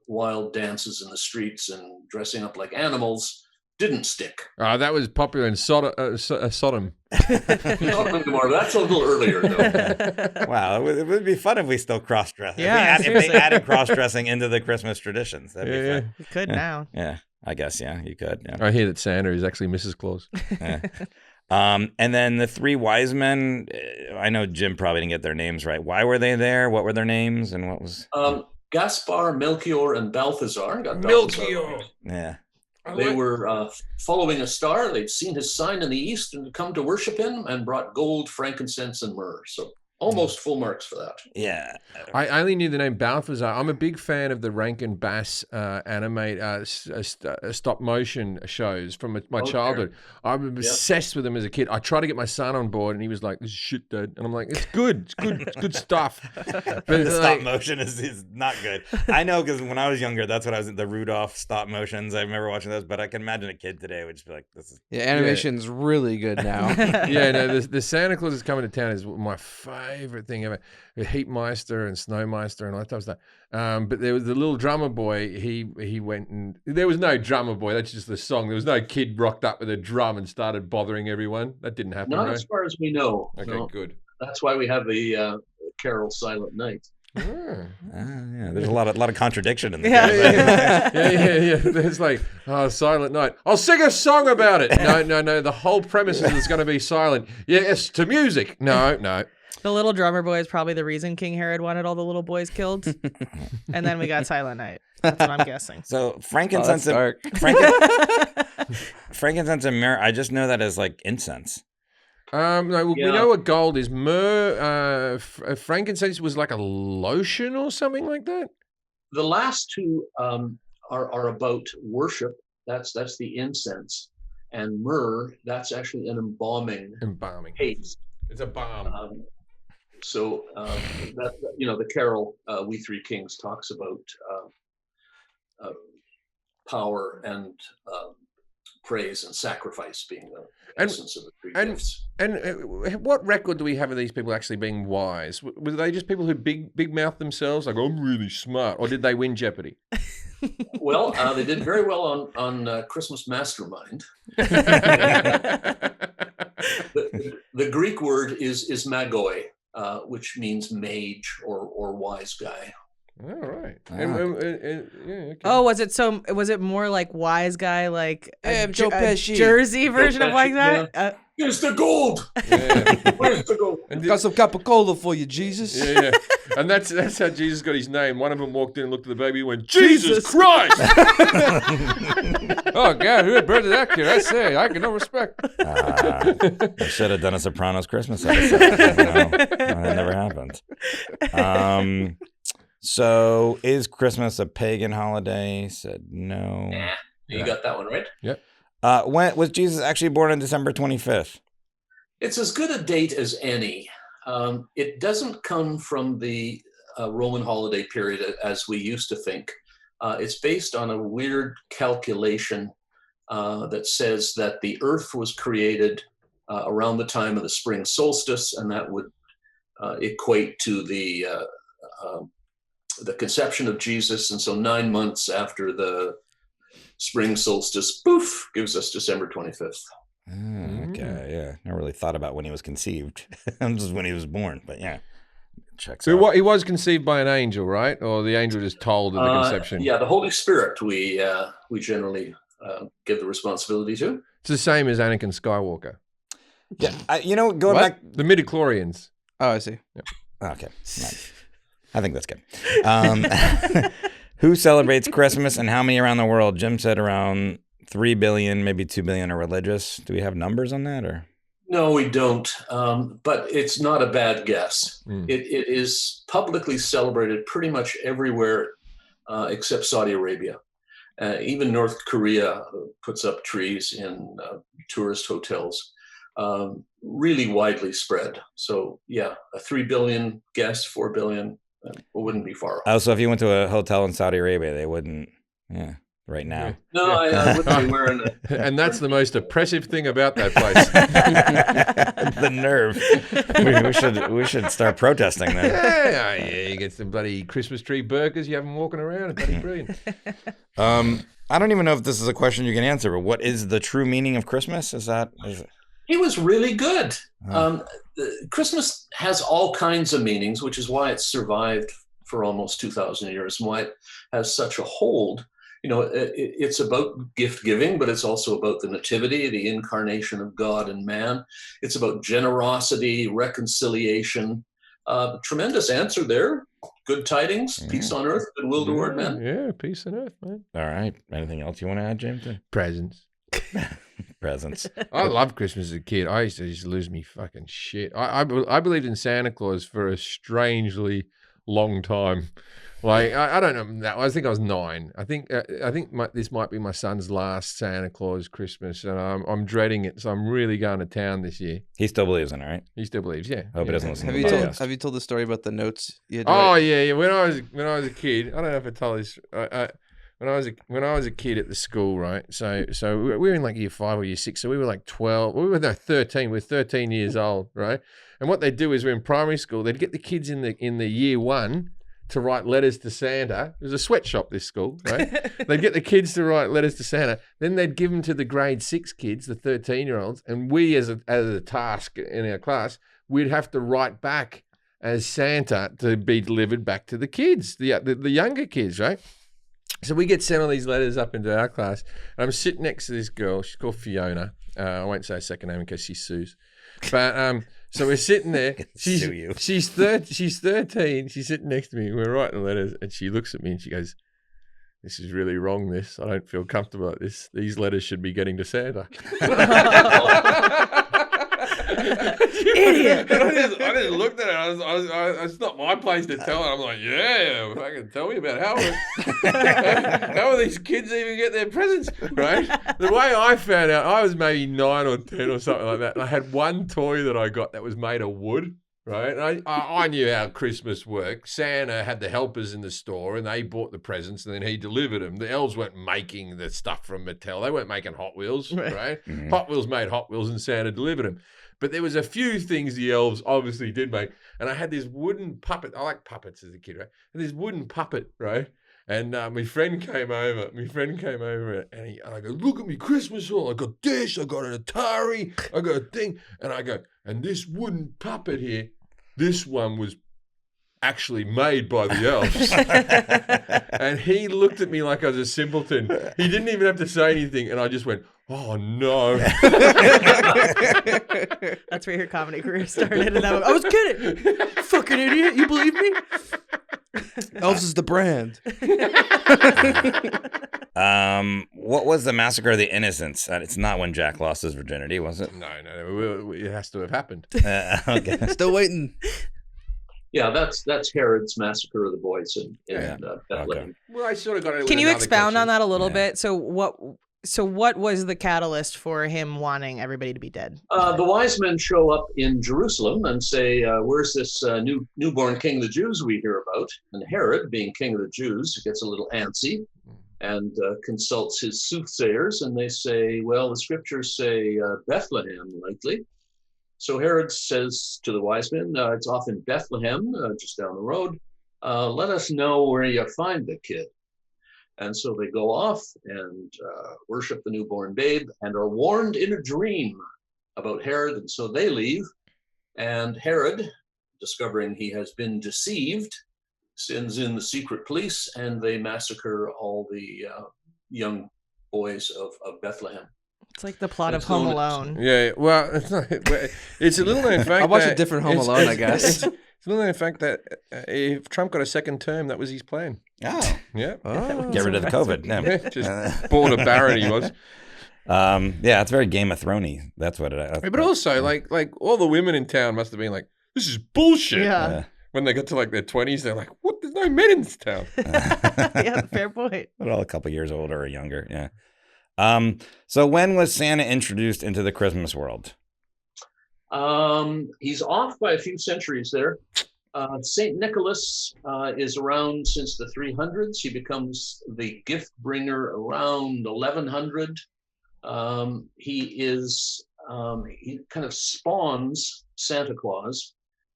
wild dances in the streets and dressing up like animals didn't stick. That was popular in Sodom. Sodom and Gomorrah. That's a little earlier, though. Wow, it would be fun if we still cross-dress. Yeah, if they added cross-dressing into the Christmas traditions, that'd be fun. You could now. Yeah, I guess, you could. Yeah. I hear that Santa is actually Mrs. Claus. Yeah. And then the 3 wise men, I know Jim probably didn't get their names right. Why were they there? What were their names? And what was... Gaspar, Melchior, and Balthazar. Melchior! Yeah. They were following a star. They'd seen his sign in the east and come to worship him and brought gold, frankincense, and myrrh. So Almost full marks for that. Yeah. I only knew the name Balthazar. I'm a big fan of the Rankin Bass stop motion shows from my childhood. I'm obsessed with them as a kid. I tried to get my son on board, and he was like, "This is shit, Dad," and I'm like, "It's good. It's good stuff." But The stop motion is not good. I know, because when I was younger, that's what I was the Rudolph stop motions. I remember watching those, but I can imagine a kid today would just be like, "This is." Yeah, animation's really good now. Yeah, no, the Santa Claus is coming to town is my favorite thing ever. Heatmeister and Snowmeister and all that type of stuff. But there was the little drummer boy. He went and there was no drummer boy. That's just the song. There was no kid rocked up with a drum and started bothering everyone. That didn't happen. Not right? as far as we know. Okay, No. good. That's why we have the carol Silent Night. Ah. Yeah, there's a lot of contradiction in Yeah, there. yeah. It's like, oh, Silent Night. I'll sing a song about it. No. The whole premise is it's going to be silent. Yes, to music. No. The little drummer boy is probably the reason King Herod wanted all the little boys killed. And then we got Silent Night. That's what I'm guessing. So frankincense, frankincense and myrrh. I just know that as like incense. No, we know what gold is. Myrrh, frankincense was like a lotion or something like that. The last two are about worship. That's the incense, and myrrh. That's actually an embalming paste. It's a balm. That the carol "We Three Kings" talks about power and praise and sacrifice being the essence of the three gifts. And what record do we have of these people actually being wise? Were they just people who big mouth themselves, like I'm really smart, or did they win Jeopardy? Well, they did very well on Christmas Mastermind. The Greek word is magoi, which means mage or wise guy. All right. Okay. Oh, was it more like wise guy, like a Pesci. Jersey version of wise guy? Yeah. Here's the gold. Yeah. Where's the gold? Got some capicola for you, Jesus. Yeah. And that's how Jesus got his name. One of them walked in and looked at the baby and went, Jesus Christ! Oh, God, who had birthed that kid? I say, I get no respect. I should have done a Sopranos Christmas episode. That never happened. So is Christmas a pagan holiday? Said no. Nah, you got that one right. Yep. When was Jesus actually born on December 25th? It's as good a date as any. It doesn't come from the Roman holiday period as we used to think. It's based on a weird calculation that says that the earth was created around the time of the spring solstice, and that would equate to the conception of Jesus. And so 9 months after the spring solstice, poof, gives us December 25th. Okay, yeah. Never really thought about when he was conceived. Just when he was born, but yeah. Checks So out. he was conceived by an angel, right? Or the angel just told of the conception? Yeah, the Holy Spirit we generally give the responsibility to. It's the same as Anakin Skywalker. Yeah, going back... The midichlorians. Oh, I see. Yep. Okay. Nice. I think that's good. Who celebrates Christmas and how many around the world? Jim said around 3 billion, maybe 2 billion are religious. Do we have numbers on that, or? No, we don't. But it's not a bad guess. It is publicly celebrated pretty much everywhere except Saudi Arabia. Even North Korea puts up trees in tourist hotels. Really widely spread. So yeah, a 3 billion guess, 4 billion. Wouldn't be far off. Oh, so if you went to a hotel in Saudi Arabia, they wouldn't, right now. No, I wouldn't be wearing it. And that's the most oppressive thing about that place. The nerve. We should start protesting then. Yeah, you get some bloody Christmas tree burgers, you have them walking around, it's bloody brilliant. I don't even know if this is a question you can answer, but what is the true meaning of Christmas? It was really good. Christmas has all kinds of meanings, which is why it's survived for almost 2,000 years and why it has such a hold. It's about gift giving, but it's also about the nativity, the incarnation of God and man. It's about generosity, reconciliation. Tremendous answer there. Good tidings, peace on earth, goodwill toward men. Yeah, peace on earth, man. All right. Anything else you want to add, James? Presents. presents. I loved Christmas as a kid. I used to just lose me fucking shit. I believed in Santa Claus for a strangely long time. Like I don't know that. I think I was 9. I think this might be my son's last Santa Claus Christmas, and I'm dreading it. So I'm really going to town this year. He still believes in it, right? He still believes, yeah. Hope he doesn't listen Have to you the told podcast. Have you told the story about the notes you had to Oh write? yeah. When I was a kid, I don't know if I told this. When I was a kid at the school, right? So we were in like year 5 or year 6. So we were like 12. We were 13. We were 13 years old, right? And what they'd do is we're in primary school. They'd get the kids in the year 1 to write letters to Santa. It was a sweatshop, this school, right? They'd get the kids to write letters to Santa. Then they'd give them to the grade 6 kids, the 13-year-olds, and we as a task in our class, we'd have to write back as Santa to be delivered back to the kids, the younger kids, right? So we get sent all these letters up into our class, and I'm sitting next to this girl. She's called Fiona. I won't say her second name in case she sues. But so we're sitting there. Sue you. She's 13. She's sitting next to me. We're writing the letters, and she looks at me and she goes, "This is really wrong. This I don't feel comfortable at this. These letters should be getting to Santa." Idiot. And I just looked at her. It's not my place to tell her. I'm like, yeah, fucking tell me about how are these kids even get their presents, right? The way I found out, I was maybe 9 or 10 or something like that. And I had one toy that I got that was made of wood. Right, and I knew how Christmas worked. Santa had the helpers in the store, and they bought the presents, and then he delivered them. The elves weren't making the stuff from Mattel; they weren't making Hot Wheels, right? Mhm. Hot Wheels made Hot Wheels, and Santa delivered them. But there was a few things the elves obviously did make, and I had this wooden puppet. I like puppets as a kid, right? And this wooden puppet, right? And my friend came over. And I go, "Look at me, Christmas haul. I got this. I got an Atari. I got a thing." And I go, "And this wooden puppet here, this one was actually made by the elves." And he looked at me like I was a simpleton. He didn't even have to say anything, and I just went, "Oh no!" That's where your comedy career started. And I was kidding. Fucking idiot. You believe me? Elves is the brand. What was the Massacre of the Innocents? It's not when Jack lost his virginity, was it? No, it has to have happened. Okay. Still waiting. Yeah, that's Herod's Massacre of the Boys in Bethlehem. Well, I sort of got it. Can you expound on that a little Yeah. bit? So what was the catalyst for him wanting everybody to be dead? The wise men show up in Jerusalem and say, "Where's this newborn king of the Jews we hear about?" And Herod, being king of the Jews, gets a little antsy and consults his soothsayers, and they say, "Well, the scriptures say Bethlehem, likely." So Herod says to the wise men, "It's off in Bethlehem, just down the road. Let us know where you find the kid." And so they go off and worship the newborn babe and are warned in a dream about Herod. And so they leave. And Herod, discovering he has been deceived, sends in the secret police, and they massacre all the young boys of Bethlehem. It's like the plot of It's Home known Alone. Yeah, well, it's not. It's a little known fact. I watched a that different Home it's- Alone, I it's- guess. It's a little known fact that if Trump got a second term, that was his plan. Oh, Yeah, Oh. get rid of the COVID. Yeah. yeah, just born of Barrett he was. Yeah, it's very Game of Thrones-y. That's what it is. But also, like all the women in town must have been like, "This is bullshit." Yeah. When they got to like their 20s, they're like, "What? There's no men in this town." Yeah, fair point. But all a couple years older or younger, yeah. So when was Santa introduced into the Christmas world? He's off by a few centuries there. Saint Nicholas is around since the 300s. He becomes the gift bringer around 1100. He kind of spawns Santa Claus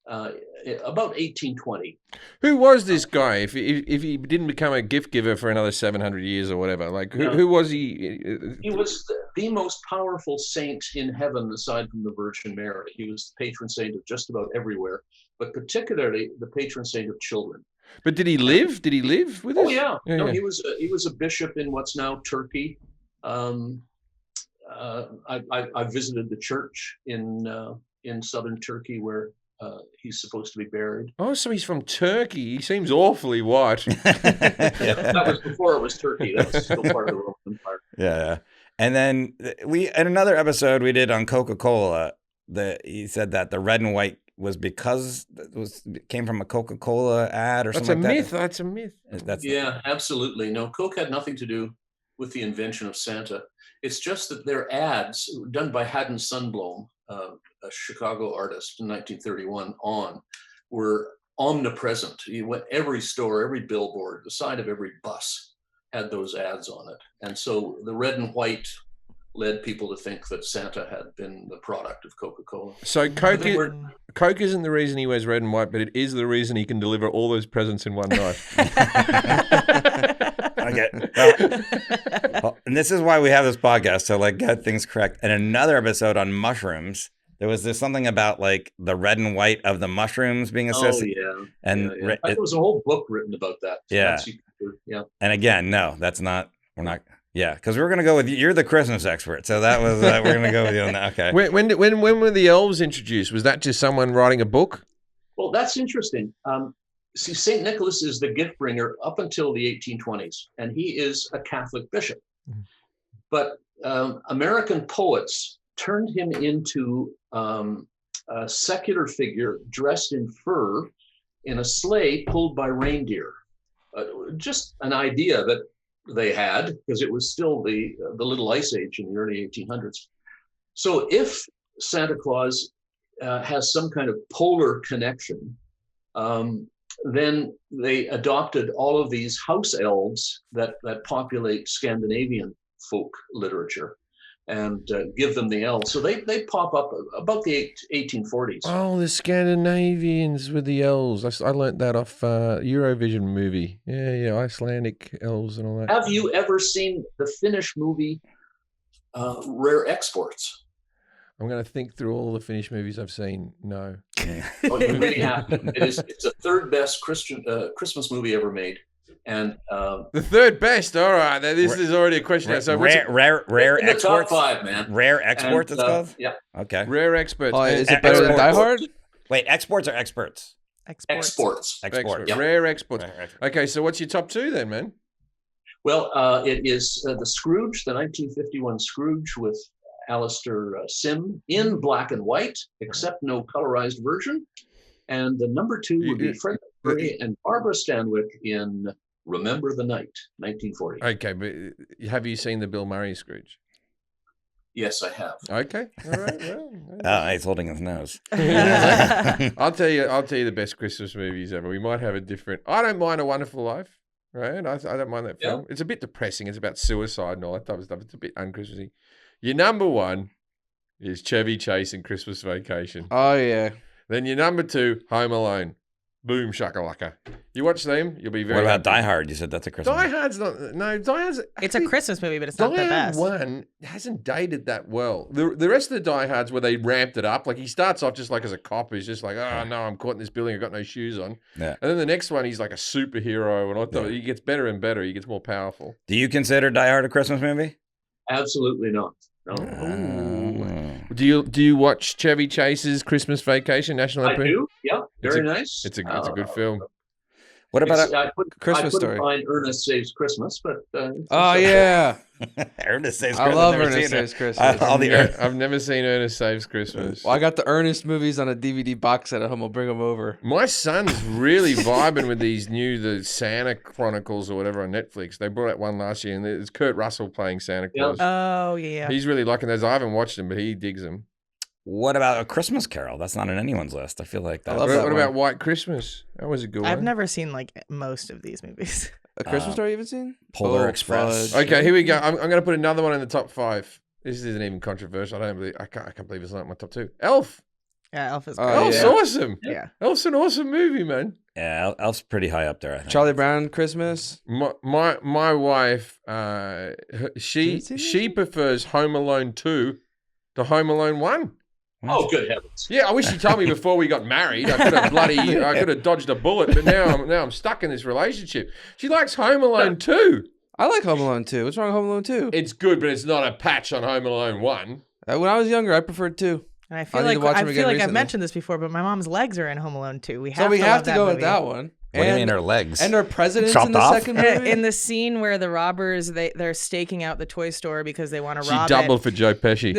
about 1820. Who was this guy? If he didn't become a gift giver for another 700 years or whatever, like who was he? He was the most powerful saint in heaven aside from the Virgin Mary. He was the patron saint of just about everywhere, but particularly the patron saint of children. But did he live? Did he live with us? Oh yeah, no, yeah. he was a bishop in what's now Turkey. I visited the church in southern Turkey where he's supposed to be buried. Oh, so he's from Turkey. He seems awfully white. That was before it was Turkey. That was still part of the Roman Empire. Yeah. And then in another episode we did on Coca-Cola, he said that the red and white was because it came from a Coca-Cola ad or something like that. That's a myth. Yeah, absolutely. No, Coke had nothing to do with the invention of Santa. It's just that their ads, done by Haddon Sundblom, a Chicago artist in 1931 on, were omnipresent. You went every store, every billboard, the side of every bus had those ads on it. And so the red and white led people to think that Santa had been the product of Coca-Cola. So Coke isn't the reason he wears red and white, but it is the reason he can deliver all those presents in one night. Okay. Well, and this is why we have this podcast, to like get things correct. In another episode on mushrooms, there's something about like the red and white of the mushrooms being associated. Oh, yeah. And yeah. There was a whole book written about that. Yeah. Yeah. And again, no, that's not, we're not. Yeah, because we're going to go with you. You're the Christmas expert, so that was we're going to go with you on that. Okay. When were the elves introduced? Was that just someone writing a book? Well, that's interesting. See, St. Nicholas is the gift bringer up until the 1820s, and he is a Catholic bishop. But American poets turned him into a secular figure dressed in fur in a sleigh pulled by reindeer. Just an idea that they had, because it was still the Little Ice Age in the early 1800s. So if Santa Claus has some kind of polar connection, then they adopted all of these house elves that populate Scandinavian folk literature and give them the elves. So they pop up about the 1840s. Oh, the Scandinavians with the elves. I learnt that off Eurovision movie. Yeah, Icelandic elves and all that. Have you ever seen the Finnish movie Rare Exports? I'm going to think through all the Finnish movies I've seen. No. Oh, you really have. It's the third best Christmas movie ever made. And the third best. All right, this is already a question. So rare in the exports. Top 5, man. Rare exports. It's called. Yeah. Okay. Rare experts. Oh, is it better than Die Hard? Wait, exports or experts? Exports. Exports. Yep. Rare exports. Okay, so what's your top two then, man? Well, it is the Scrooge, the 1951 Scrooge with Alistair Sim in black and white, except no colorized version. And the number two would be Fred MacMurray and Barbara Stanwyck in Remember the Night, 1940. Okay, but have you seen the Bill Murray Scrooge? Yes, I have. Okay, all right. Well, he's holding his nose. I'll tell you the best Christmas movies ever. We might have a different. I don't mind A Wonderful Life, right? I don't mind that film. It's a bit depressing. It's about suicide and all that type of stuff. It's a bit unchristmassy. Your number one is Chevy Chase and Christmas Vacation. Oh yeah. Then your number two, Home Alone. Boom shakalaka. You watch them, you'll be very. What about happy. Die Hard? You said that's a Christmas. Die Hard's not. No, Die Hard's. It's a Christmas movie, but it's not the Die Hard best. 1 hasn't dated that well. The rest of the Die Hards where they ramped it up, like he starts off just like as a cop, he's just like, oh no, I'm caught in this building, I've got no shoes on. Yeah. And then the next one, he's like a superhero, and I thought he gets better and better. He gets more powerful. Do you consider Die Hard a Christmas movie? Absolutely not. No. Do you watch Chevy Chase's Christmas Vacation, National I Lampoon? do. Yeah, very nice. It's a good film. What about Christmas Story? Find Ernest Saves Christmas, but oh yeah, Ernest Saves Christmas. I love Ernest Saves Christmas. I've never seen Ernest Saves Christmas. Well, I got the Ernest movies on a DVD box set at home. I'll bring them over. My son's really vibing with these the Santa Chronicles or whatever on Netflix. They brought out one last year, and it's Kurt Russell playing Santa Claus. Oh yeah. He's really liking those. I haven't watched them, but he digs them. What about A Christmas Carol? That's not on anyone's list. I feel like that. What about White Christmas? That was a good one. I've never seen like most of these movies. A Christmas Story you haven't seen? Polar Express. Fudge. Okay, here we go. I'm going to put another one in the top 5. This isn't even controversial. I can't believe it's not my top 2. Elf. Yeah, Elf is great. Elf's awesome. Yeah. Elf's an awesome movie, man. Yeah, Elf's pretty high up there, I think. Charlie Brown Christmas. My wife, she prefers Home Alone 2 to Home Alone 1. Oh, good heavens! Yeah, I wish you told me before we got married. I could have dodged a bullet, but now I'm stuck in this relationship. She likes Home Alone 2. I like Home Alone 2. What's wrong with Home Alone 2? It's good, but it's not a patch on Home Alone 1. When I was younger, I preferred 2. And I feel like I've mentioned this before, but my mom's legs are in Home Alone 2. We have to go with that one. What do you mean her legs? And her president's Chopped in the off? second movie? In the scene where the robbers they're staking out the toy store because they want to She rob doubled it. for Joe Pesci.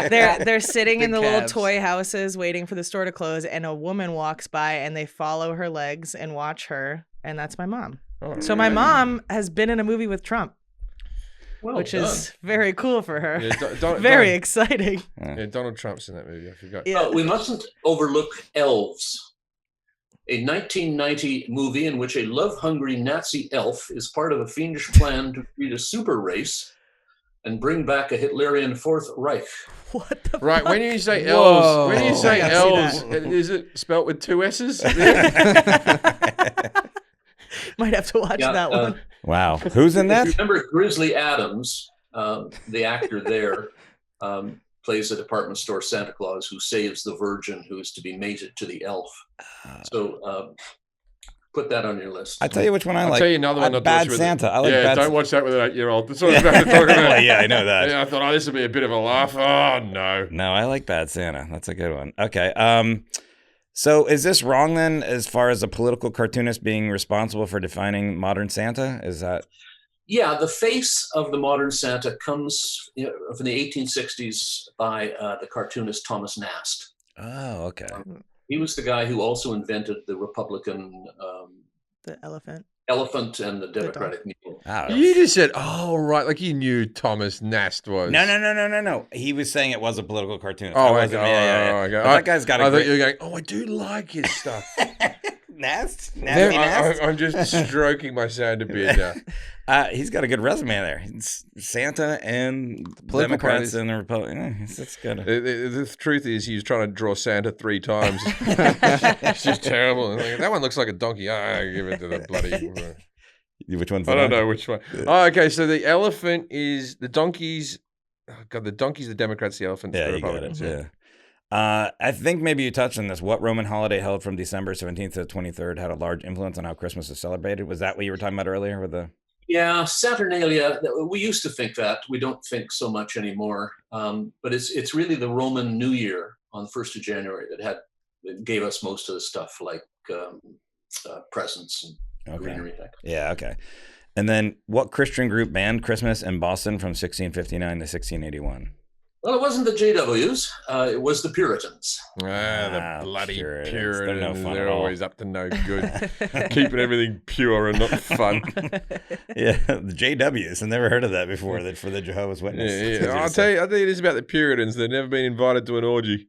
They're sitting in the Big little calves. toy houses waiting for the store to close, and a woman walks by and they follow her legs and watch her, and that's my mom. Oh, So my mom has been in a movie with Trump, Well which done. is very cool for her. Yeah, Very exciting. Yeah, Donald Trump's in that movie. I forgot. Yeah. We mustn't overlook Elves, a 1990 movie in which a love-hungry Nazi elf is part of a fiendish plan to create a super race and bring back a Hitlerian Fourth Reich. What the Right, fuck? when you say Whoa. elves, when you say I gotta see elves, is it spelt with 2 S's? Might have to watch that one. Wow. Who's in that? Remember Grizzly Adams, the actor there, plays a department store Santa Claus who saves the virgin who is to be mated to the elf. So put that on your list. I tell you which one I I'll like. tell you another one. not to Bad watch with Santa. it. I like yeah, Bad don't Santa. watch that with an 8-year-old. That's what I was about to talk about. Well, yeah, I know that. Yeah, I thought, this would be a bit of a laugh. Oh, no. No, I like Bad Santa. That's a good one. Okay. So is this wrong then, as far as a political cartoonist being responsible for defining modern Santa? Is that? Yeah, the face of the modern Santa comes from the 1860s by the cartoonist Thomas Nast. Oh, okay. He was the guy who also invented the Republican The elephant. elephant and the Democratic mule. Oh. You just said, oh, right, like you knew Thomas Nast was. No. He was saying it was a political cartoonist. Oh, I okay. wasn't- yeah. Okay. But that guy's got a I thought great... you were going, I do like his stuff. Nast? Nasty Nast? I'm just stroking my Santa beard now. He's got a good resume there. It's Santa and political Democrats parties. and the Republicans. That's good. The truth is, he was trying to draw Santa 3 times. It's just terrible. And like, that one looks like a donkey. I give it to the bloody. Which one's I the don't donkey? know which one. Oh, okay. So the elephant is the donkeys. Oh, God, the donkey's the Democrats, the elephant's Yeah, the you got Republicans. it. Yeah. I think maybe you touched on this. What Roman holiday held from December 17th to the 23rd had a large influence on how Christmas is celebrated? Was that what you were talking about earlier with the... Yeah, Saturnalia. We used to think that. We don't think so much anymore. But it's really the Roman New Year on the 1st of January that gave us most of the stuff like presents and greenery. Yeah, okay. And then what Christian group banned Christmas in Boston from 1659 to 1681? Well, it wasn't the JWs. It was the Puritans. The bloody Puritans. Puritans. They're no fun They're at all. always up to no good. Keeping everything pure and not fun. Yeah, the JWs. I've never heard of that before. That for the Jehovah's Witnesses. Yeah. I'll tell you this about the Puritans. They've never been invited to an orgy.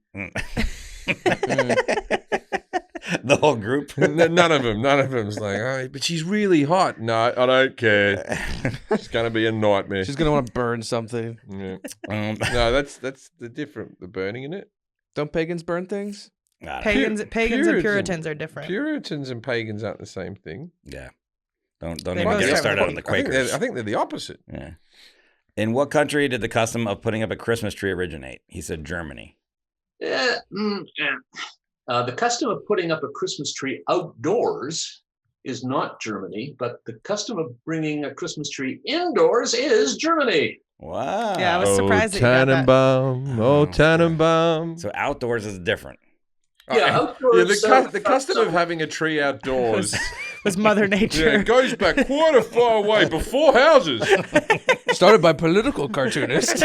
The whole group. None of them. None of them's like, oh, but she's really hot. No, I don't care. It's gonna be a nightmare. She's gonna want to burn something. Yeah. No, that's the different. The burning in it. Don't pagans burn things? Pagans and Puritans are different. Puritans and pagans aren't the same thing. Yeah. Don't They even both get me start started with on the I think Quakers. I think they're the opposite. Yeah. In what country did the custom of putting up a Christmas tree originate? He said Germany. The custom of putting up a Christmas tree outdoors is not Germany, but the custom of bringing a Christmas tree indoors is Germany. Wow. Yeah, I was surprised that you got that. Tannenbaum. Oh, Tannenbaum. So outdoors is different. Yeah, outdoors. The custom of having a tree outdoors Was Mother Nature. goes back quite a far way before houses. Started by political cartoonists.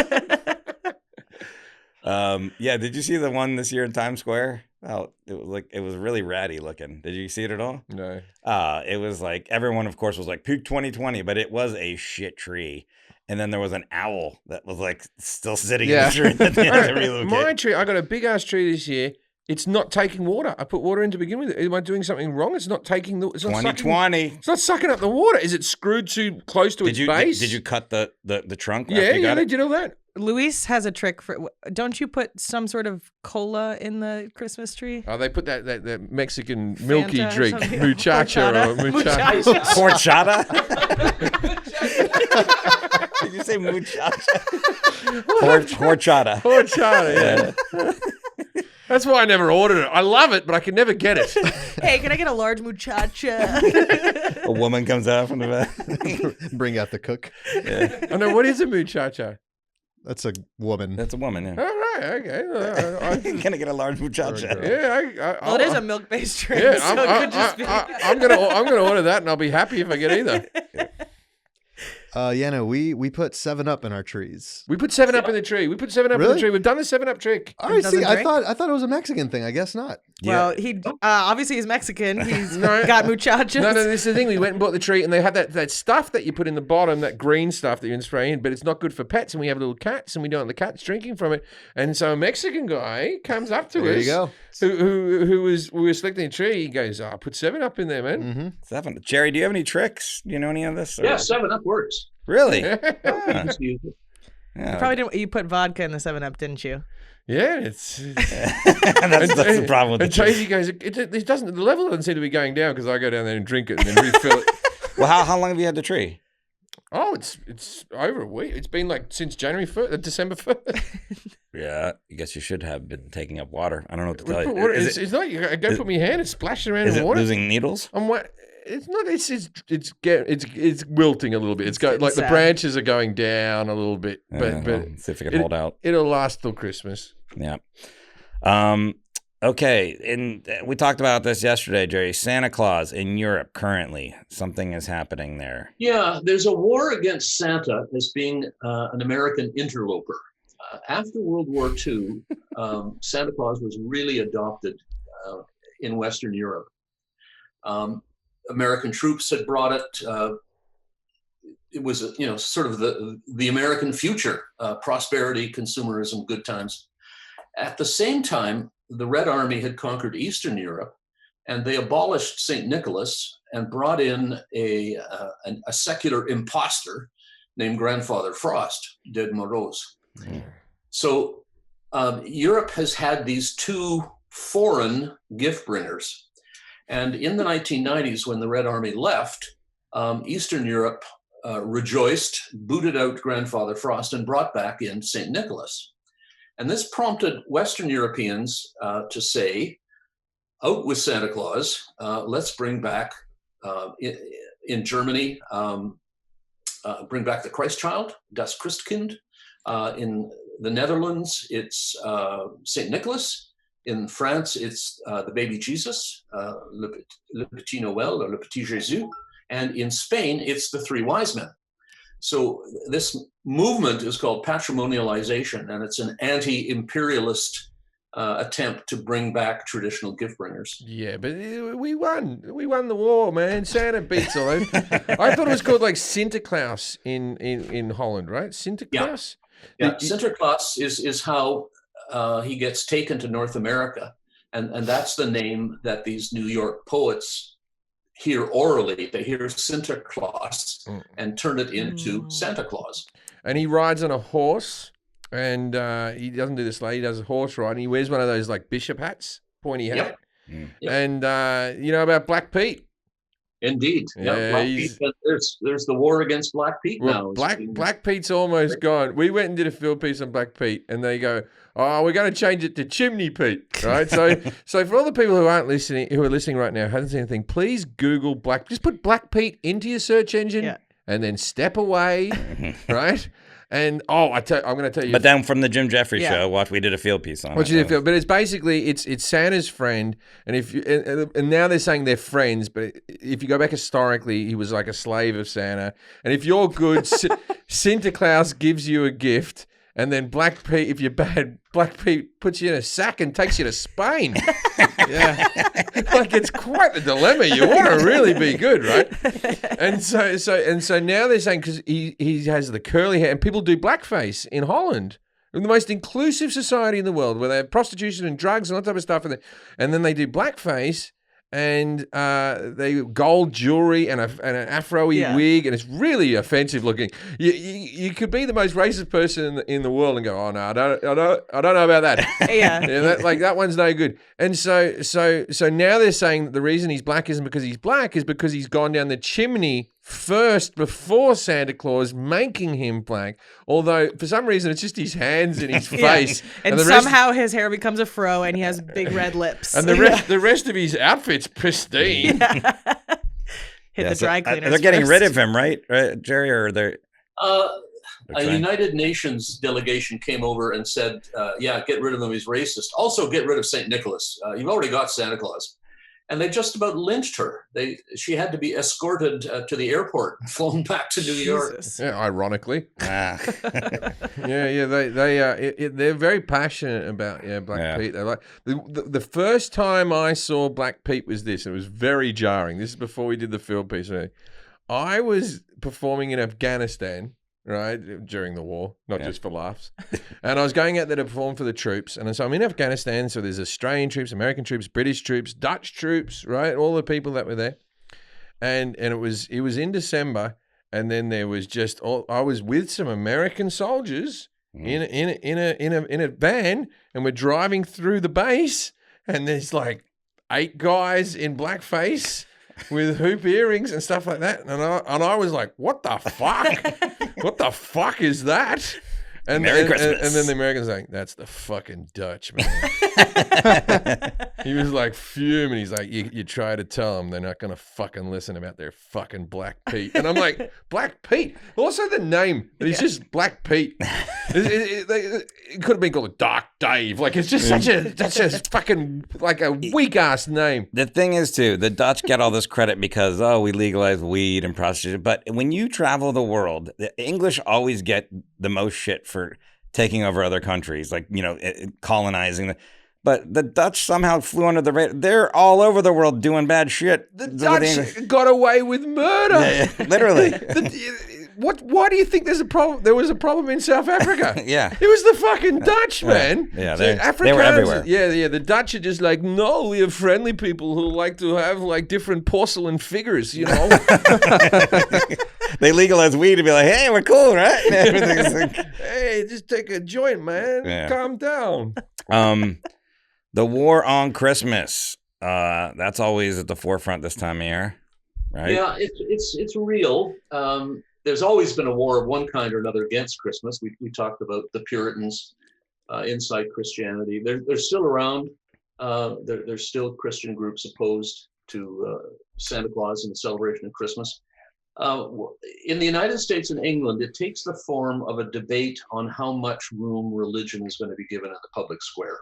Yeah, did you see the one this year in Times Square? Oh, it was really ratty looking. Did you see it at all? No. It was like everyone, of course, was like peak 2020, but it was a shit tree. And then there was an owl that was like still sitting in the tree that they had to relocate. My tree, I got a big ass tree this year. It's not taking water. I put water in to begin with. Am I doing something wrong? It's not taking the. It's not 2020. It's not sucking up the water. Is it screwed too close to its base? Did you cut the trunk? Yeah, after you got they it? did all that. Luis has a trick for. Don't you put some sort of cola in the Christmas tree? Oh, they put that Mexican milky Fanta or drink, something. muchacha or muchacha. Muchacha. Horchata? Did you say muchacha? Horchata. Horchata, yeah. That's why I never ordered it. I love it, but I can never get it. Hey, can I get a large muchacha? A woman comes out from the back. Bring out the cook. I know, what is a muchacha? That's a woman. That's a woman. All Yeah. right, okay. I'm gonna get a large muchacha. Yeah, Well, it is a milk-based drink, Yeah, so it could just be. I'm gonna order that, and I'll be happy if I get either. Yeah, no, we put 7-Up in our trees. We put 7-Up in the tree. We put 7-Up in the Really? tree. We've done the 7-Up trick. All right, doesn't see, I drink? thought it was a Mexican thing. I guess not. Well, he obviously he's Mexican. He's got muchachos. No, this is the thing. We went and bought the treat, and they had that stuff that you put in the bottom, that green stuff that you can spray in, but it's not good for pets. And we have little cats, and we don't want the cats drinking from it. And so a Mexican guy comes up to There us. you go. Who was we were selecting a tree. He goes, "Oh, put 7-Up in there, man." Mm-hmm. 7. Jerry, do you have any tricks? Do you know any of this? or- Yeah, 7-Up works. Really? You can just use it. Yeah. Probably didn't. You put vodka in the 7-Up, didn't you? Yeah, it's that's the problem with the and trick. Tracy goes, it doesn't. The level doesn't seem to be going down because I go down there and drink it and then refill it. Well, how long have you had the tree? Oh, it's over a week. It's been like since January 1st, December 1st. Yeah, I guess you should have been taking up water. I don't know what to We tell put you. water- Is it's not. I go put my hand and splash it around is in it water. losing needles? I'm what? It's not. It's wilting a little bit. It's getting like the sad. branches are going down a little bit, but Well, see if it can hold out. It'll last till Christmas. Yeah. Okay, and we talked about this yesterday, Jerry. Santa Claus in Europe currently, something is happening there. Yeah, there's a war against Santa as being an American interloper. After World War II, Santa Claus was really adopted in Western Europe. American troops had brought it. It was, sort of the American future, prosperity, consumerism, good times. At the same time, the Red Army had conquered Eastern Europe, and they abolished St. Nicholas and brought in a secular imposter named Grandfather Frost, Dead Morose. So Europe has had these two foreign gift bringers. And in the 1990s, when the Red Army left, Eastern Europe rejoiced, booted out Grandfather Frost, and brought back in St. Nicholas. And this prompted Western Europeans to say, out with Santa Claus, let's bring back, in Germany, bring back the Christ Child, Das Christkind. In the Netherlands, it's St. Nicholas. In France, it's the baby Jesus, Le Petit Noël, or Le Petit Jésus. And in Spain, it's the three wise men. So this movement is called patrimonialization, and it's an anti-imperialist attempt to bring back traditional gift bringers. Yeah, but we won. We won the war, man. Santa beats all those. I thought it was called like Sinterklaas in Holland, right? Sinterklaas? Yeah, Sinterklaas is how he gets taken to North America, and that's the name that these New York poets hear orally. They hear Sinterklaas and turn it into Santa Claus. And he rides on a horse, and he doesn't do the sleigh. He does a horse ride, and he wears one of those like bishop hats, pointy hat. Yep. And you know about Black Pete? Indeed. Yeah, Black Pete, there's the war against Black Pete now. Black Pete's almost gone. We went and did a field piece on Black Pete, and they go, "Oh, we're going to change it to Chimney Pete." Right? So for all the people who are listening right now, hasn't seen anything, please Google just put Black Pete into your search engine, and then step away, right? And I'm going to tell you. But then from the Jim Jefferies show, we did a field piece on it. But it's basically it's Santa's friend, and and now they're saying they're friends. But if you go back historically, he was like a slave of Santa. And if you're good, Sinterklaas gives you a gift, and then Black Pete, if you're bad, Black Pete puts you in a sack and takes you to Spain. Yeah, like it's quite the dilemma. You want to really be good, right? And so now they're saying because he has the curly hair, and people do blackface in Holland. We're the most inclusive society in the world, where they have prostitution and drugs and all that type of stuff, and then they do blackface. And they gold jewelry and an afro-y wig, and it's really offensive looking. You could be the most racist person in the world and go, "Oh no, I don't know about that." That one's no good. And so now they're saying that the reason he's black isn't because he's black, is because he's gone down the chimney first before Santa Claus, making him black. Although for some reason it's just his hands and his face, and somehow his hair becomes a fro, and he has big red lips, and the rest of his outfit's pristine. Hit the dry cleaners. They're getting rid of him, right, Jerry? Or they're a United Nations delegation came over and said, yeah, get rid of him, he's racist. Also get rid of St. Nicholas. You've already got Santa Claus. And they just about lynched her. She had to be escorted to the airport, flown back to New York. Yeah, ironically. Ah. They're very passionate about Black Pete. They're like the first time I saw Black Pete was this. It was very jarring. This is before we did the field piece. I was performing in Afghanistan, right, during the war, not just for laughs. And I was going out there to perform for the troops. And so I'm in Afghanistan. So there's Australian troops, American troops, British troops, Dutch troops, right? All the people that were there. And it was in December. And then there was I was with some American soldiers in a van, and we're driving through the base, and there's like 8 guys in blackface with hoop earrings and stuff like that. And I was like, what the fuck? What the fuck is that? And Merry Christmas. And then the American's like, that's the fucking Dutch, man. He was like fuming. He's like, you try to tell them they're not going to fucking listen about their fucking Black Pete. And I'm like, Black Pete? Also the name. It's just Black Pete. It could have been called Dark Dave. Like, it's just such a fucking, like a weak ass name. The thing is, too, the Dutch get all this credit because, we legalize weed and prostitution. But when you travel the world, the English always get the most shit for taking over other countries, like, colonizing. But the Dutch somehow flew under the radar. They're all over the world doing bad shit. The Dutch got away with murder. Yeah, literally. Why do you think there's a problem? There was a problem in South Africa. Yeah. It was the fucking Dutch, man. Yeah, So they were everywhere. Yeah. The Dutch are just like, no, we are friendly people who like to have like different porcelain figures, They legalize weed to be like, hey, we're cool, right? Everything's like, hey, just take a joint, man. Yeah. Calm down. The war on Christmas. That's always at the forefront this time of year, right? Yeah, it's real. There's always been a war of one kind or another against Christmas. We talked about the Puritans inside Christianity. They're still around. There's still Christian groups opposed to Santa Claus and the celebration of Christmas. In the United States and England, it takes the form of a debate on how much room religion is going to be given in the public square.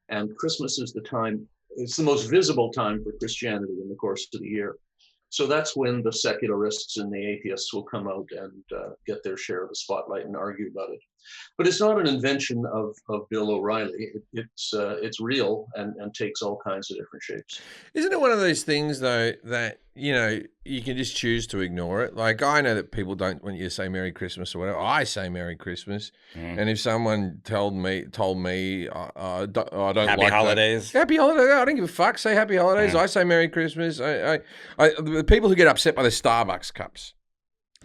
And Christmas is the time, it's the most visible time for Christianity in the course of the year. So that's when the secularists and the atheists will come out and get their share of the spotlight and argue about it. But it's not an invention of Bill O'Reilly. It's real and takes all kinds of different shapes. Isn't it one of those things, though, that, you can just choose to ignore it? Like, I know that people don't, when you say Merry Christmas or whatever, I say Merry Christmas. And if someone told me, I don't Happy like holidays. That. Happy holidays. I don't give a fuck. Say Happy Holidays. I say Merry Christmas. The people who get upset by the Starbucks cups.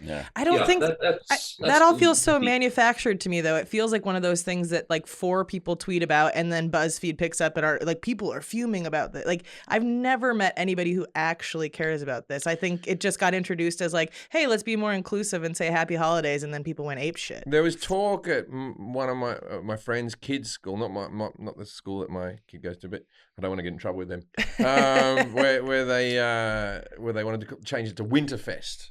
Yeah. I don't think that's that all feels so manufactured to me, though. It feels like one of those things that like 4 people tweet about and then BuzzFeed picks up and are like, people are fuming about that. Like, I've never met anybody who actually cares about this. I think it just got introduced as like, hey, let's be more inclusive and say Happy Holidays, and then people went ape shit. There was talk at one of my friend's kids' school, not the school that my kid goes to, but I don't want to get in trouble with them, where they wanted to change it to Winterfest.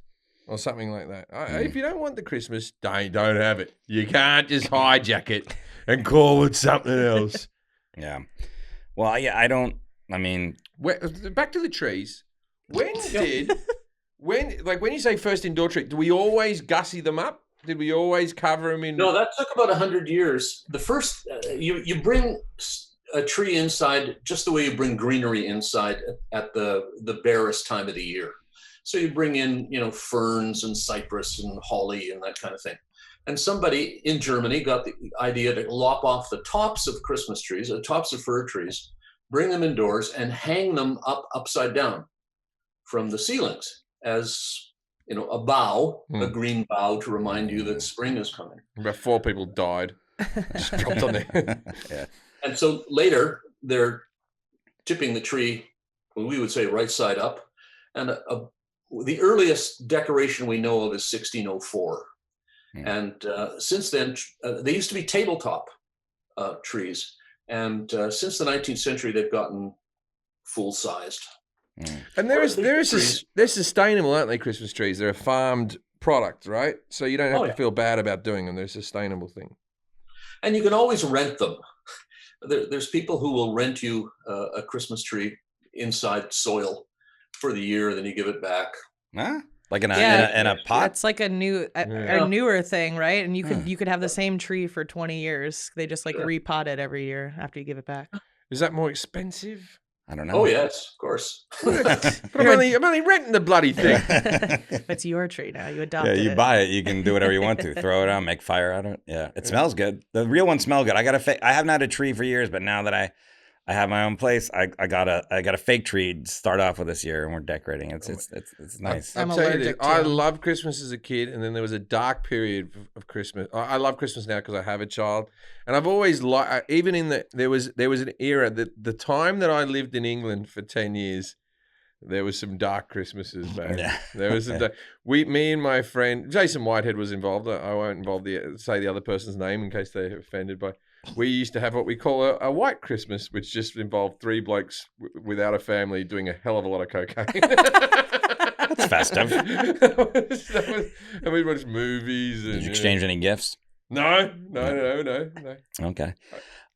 Or something like that. If you don't want the Christmas, don't have it. You can't just hijack it and call it something else. Yeah. Well, yeah, I don't. I mean, back to the trees. When you say first indoor tree, do we always gussy them up? Did we always cover them in? No, that took about 100 years. The first, you bring a tree inside just the way you bring greenery inside at the barest time of the year. So you bring in, ferns and cypress and holly and that kind of thing. And somebody in Germany got the idea to lop off the tops of Christmas trees, the tops of fir trees, bring them indoors and hang them upside down from the ceilings as, a bough, a green bough to remind you that spring is coming. About 4 people died. Just dropped on there. Yeah. And so later they're tipping the tree, we would say right side up. And the earliest decoration we know of is 1604. And since then, they used to be tabletop trees. And since the 19th century, they've gotten full-sized. And they're sustainable, aren't they, Christmas trees? They're farmed product, right? So you don't have Oh, to yeah. feel bad about doing them. They're a sustainable thing. And you can always rent them. There's people who will rent you a Christmas tree inside soil for the year, then you give it back. Huh? Like in a, Yeah. in a pot? That's like a newer thing, right? And you could have the same tree for 20 years. They just like Sure. repot it every year after you give it back. Is that more expensive? I don't know. Oh, yes, of course. But I'm only renting the bloody thing. It's your tree now. You Yeah, adopted you it. buy it, you can do whatever you want to. Throw it out, make fire out of it. Yeah, it smells good. The real ones smell good. I haven't had a tree for years, but now that I have my own place, I got a fake tree to start off with this year, and we're decorating. It's nice. I'm I'll tell you this, allergic to I them. loved Christmas as a kid, and then there was a dark period of Christmas. I love Christmas now because I have a child, and I've always liked. Even in there was an era that the time that I lived in England for 10 years, there was some dark Christmases, man. Yeah. There was some. Me and my friend Jason Whitehead was involved. I won't say the other person's name in case they're offended by. We used to have what we call a white Christmas, which just involved three blokes without a family doing a hell of a lot of cocaine. That's festive. And we watched movies. And, Did you exchange any gifts? No. Okay.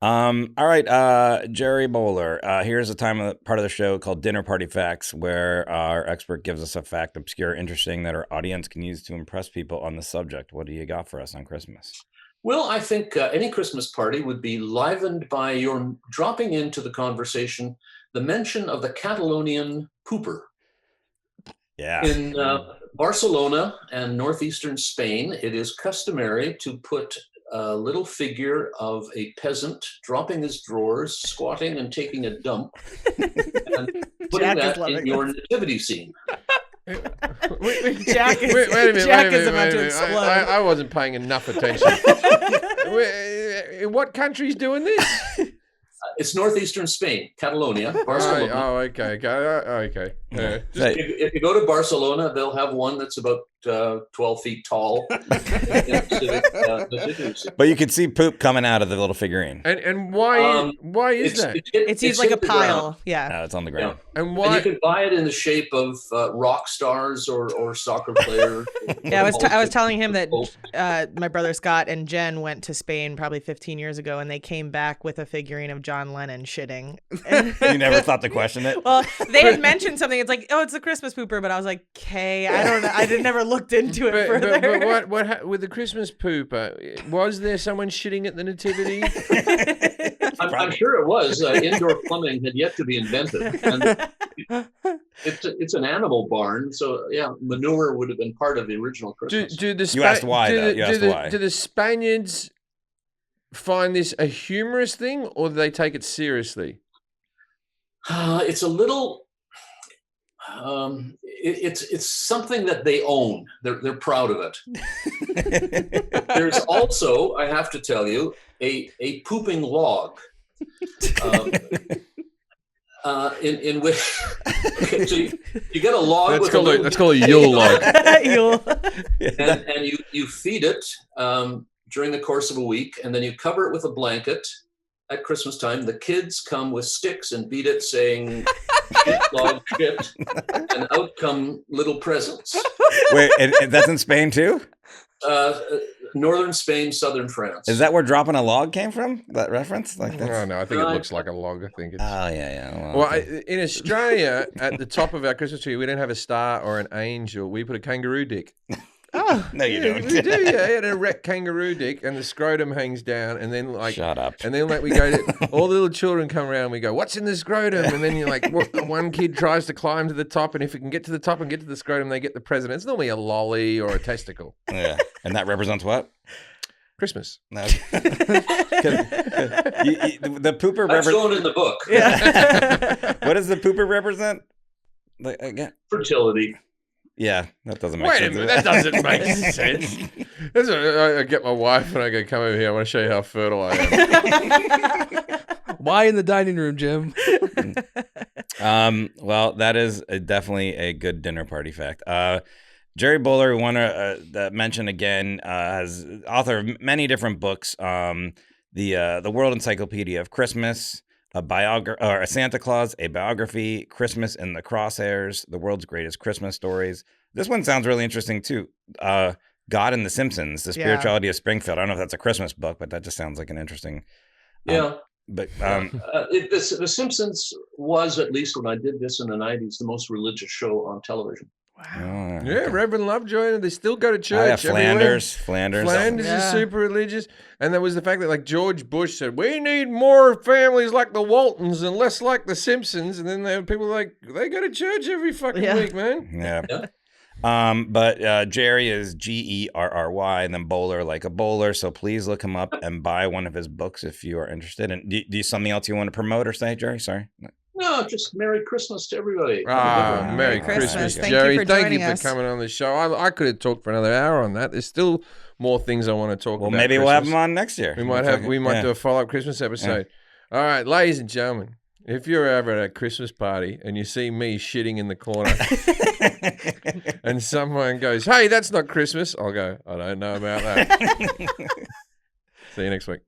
All right, Gerry Bowler. Here's a part of the show called Dinner Party Facts, where our expert gives us a fact, obscure, interesting, that our audience can use to impress people on the subject. What do you got for us on Christmas? Well, I think any Christmas party would be livened by your dropping into the conversation the mention of the Catalonian pooper. Yeah. In Barcelona and northeastern Spain, it is customary to put a little figure of a peasant dropping his drawers, squatting and taking a dump, and putting Jack is that loving in your nativity scene. Jack is, Wait a minute, Jack wait a is minute, about wait a to minute. explode. I wasn't paying enough attention. What country's doing this? It's northeastern Spain, Catalonia, Barcelona. Oh, okay. Okay. Yeah. Hey, If you go to Barcelona, they'll have one that's about 12 feet tall. but you could see poop coming out of the little figurine. And why is that? It's used like a hit the ground. pile. Yeah. No, it's on the ground. And And why? you can buy it in the shape of rock stars or soccer players. Yeah, I was telling him that my brother Scott and Jen went to Spain probably 15 years ago, and they came back with a figurine of John Lennon shitting. You never thought to question it? Well, they had mentioned something. It's like, oh, it's the Christmas pooper, but I was like, okay, I don't know. I never looked into it further. But what with the Christmas pooper? Was there someone shitting at the nativity? I'm sure it was. Indoor plumbing had yet to be invented. And it's an animal barn, so yeah, manure would have been part of the original Christmas. You asked why, though. You asked why. Do the Spaniards find this a humorous thing, or do they take it seriously? It's a little. It's something that they own. They're proud of it. There's also, I have to tell you, a pooping log. In which okay, so you get a log. Let's call it a Yule log. and you feed it during the course of a week, and then you cover it with a blanket. At Christmas time, the kids come with sticks and beat it, saying "shit, log, shit," and out come little presents. Wait, and that's in Spain too? Northern Spain, southern France. Is that where dropping a log came from? That reference? Like that's... No, I think it looks like a log. I think it's. Oh yeah. Well, in Australia, at the top of our Christmas tree, we don't have a star or an angel. We put a kangaroo dick. Oh, no, you don't. We do, yeah, an erect kangaroo dick, and the scrotum hangs down, and then like, shut up. And then like we go to all the little children come around. And we go, "What's in the scrotum?" And then you're like, one kid tries to climb to the top, and if it can get to the top and get to the scrotum, they get the present. It's normally a lolly or a testicle. Yeah, and that represents what? Christmas. No. The pooper That's going in the book. Yeah. What does the pooper represent? Like, again? Fertility. Yeah, that doesn't make Wait sense. a minute, that doesn't make sense. I get my wife and I go, "Come over here. I want to show you how fertile I am." Why in the dining room, Jim? Well, that is definitely a good dinner party fact. Gerry Bowler, we want to mention again, has author of many different books. The World Encyclopedia of Christmas, a Santa Claus, a biography, Christmas in the Crosshairs, the world's greatest Christmas stories, This one sounds really interesting too. God and the Simpsons, The Spirituality of Springfield. I don't know if that's a Christmas book, but that just sounds like an interesting. Yeah. But The Simpsons was, at least when I did this in the 90s, the most religious show on television. Wow. Yeah, Reverend Lovejoy, and they still go to church. Flanders. Flanders is super religious. And there was the fact that, like, George Bush said, we need more families like the Waltons and less like the Simpsons. And then there were people like, they go to church every fucking week, man. Yeah. But Gerry is Gerry, and then Bowler like a bowler. So please look him up and buy one of his books if you are interested. And do you something else you want to promote or say, Gerry? Sorry. No, just Merry Christmas to everybody. Merry Christmas, Thank Gerry. you for Thank you joining for us. coming on the show. I could have talked for another hour on that. There's still more things I want to talk about. Well, maybe we'll have him on next year. We might do a follow-up Christmas episode. All right, ladies and gentlemen, if you're ever at a Christmas party and you see me shitting in the corner and someone goes, hey, that's not Christmas, I'll go, I don't know about that. See you next week.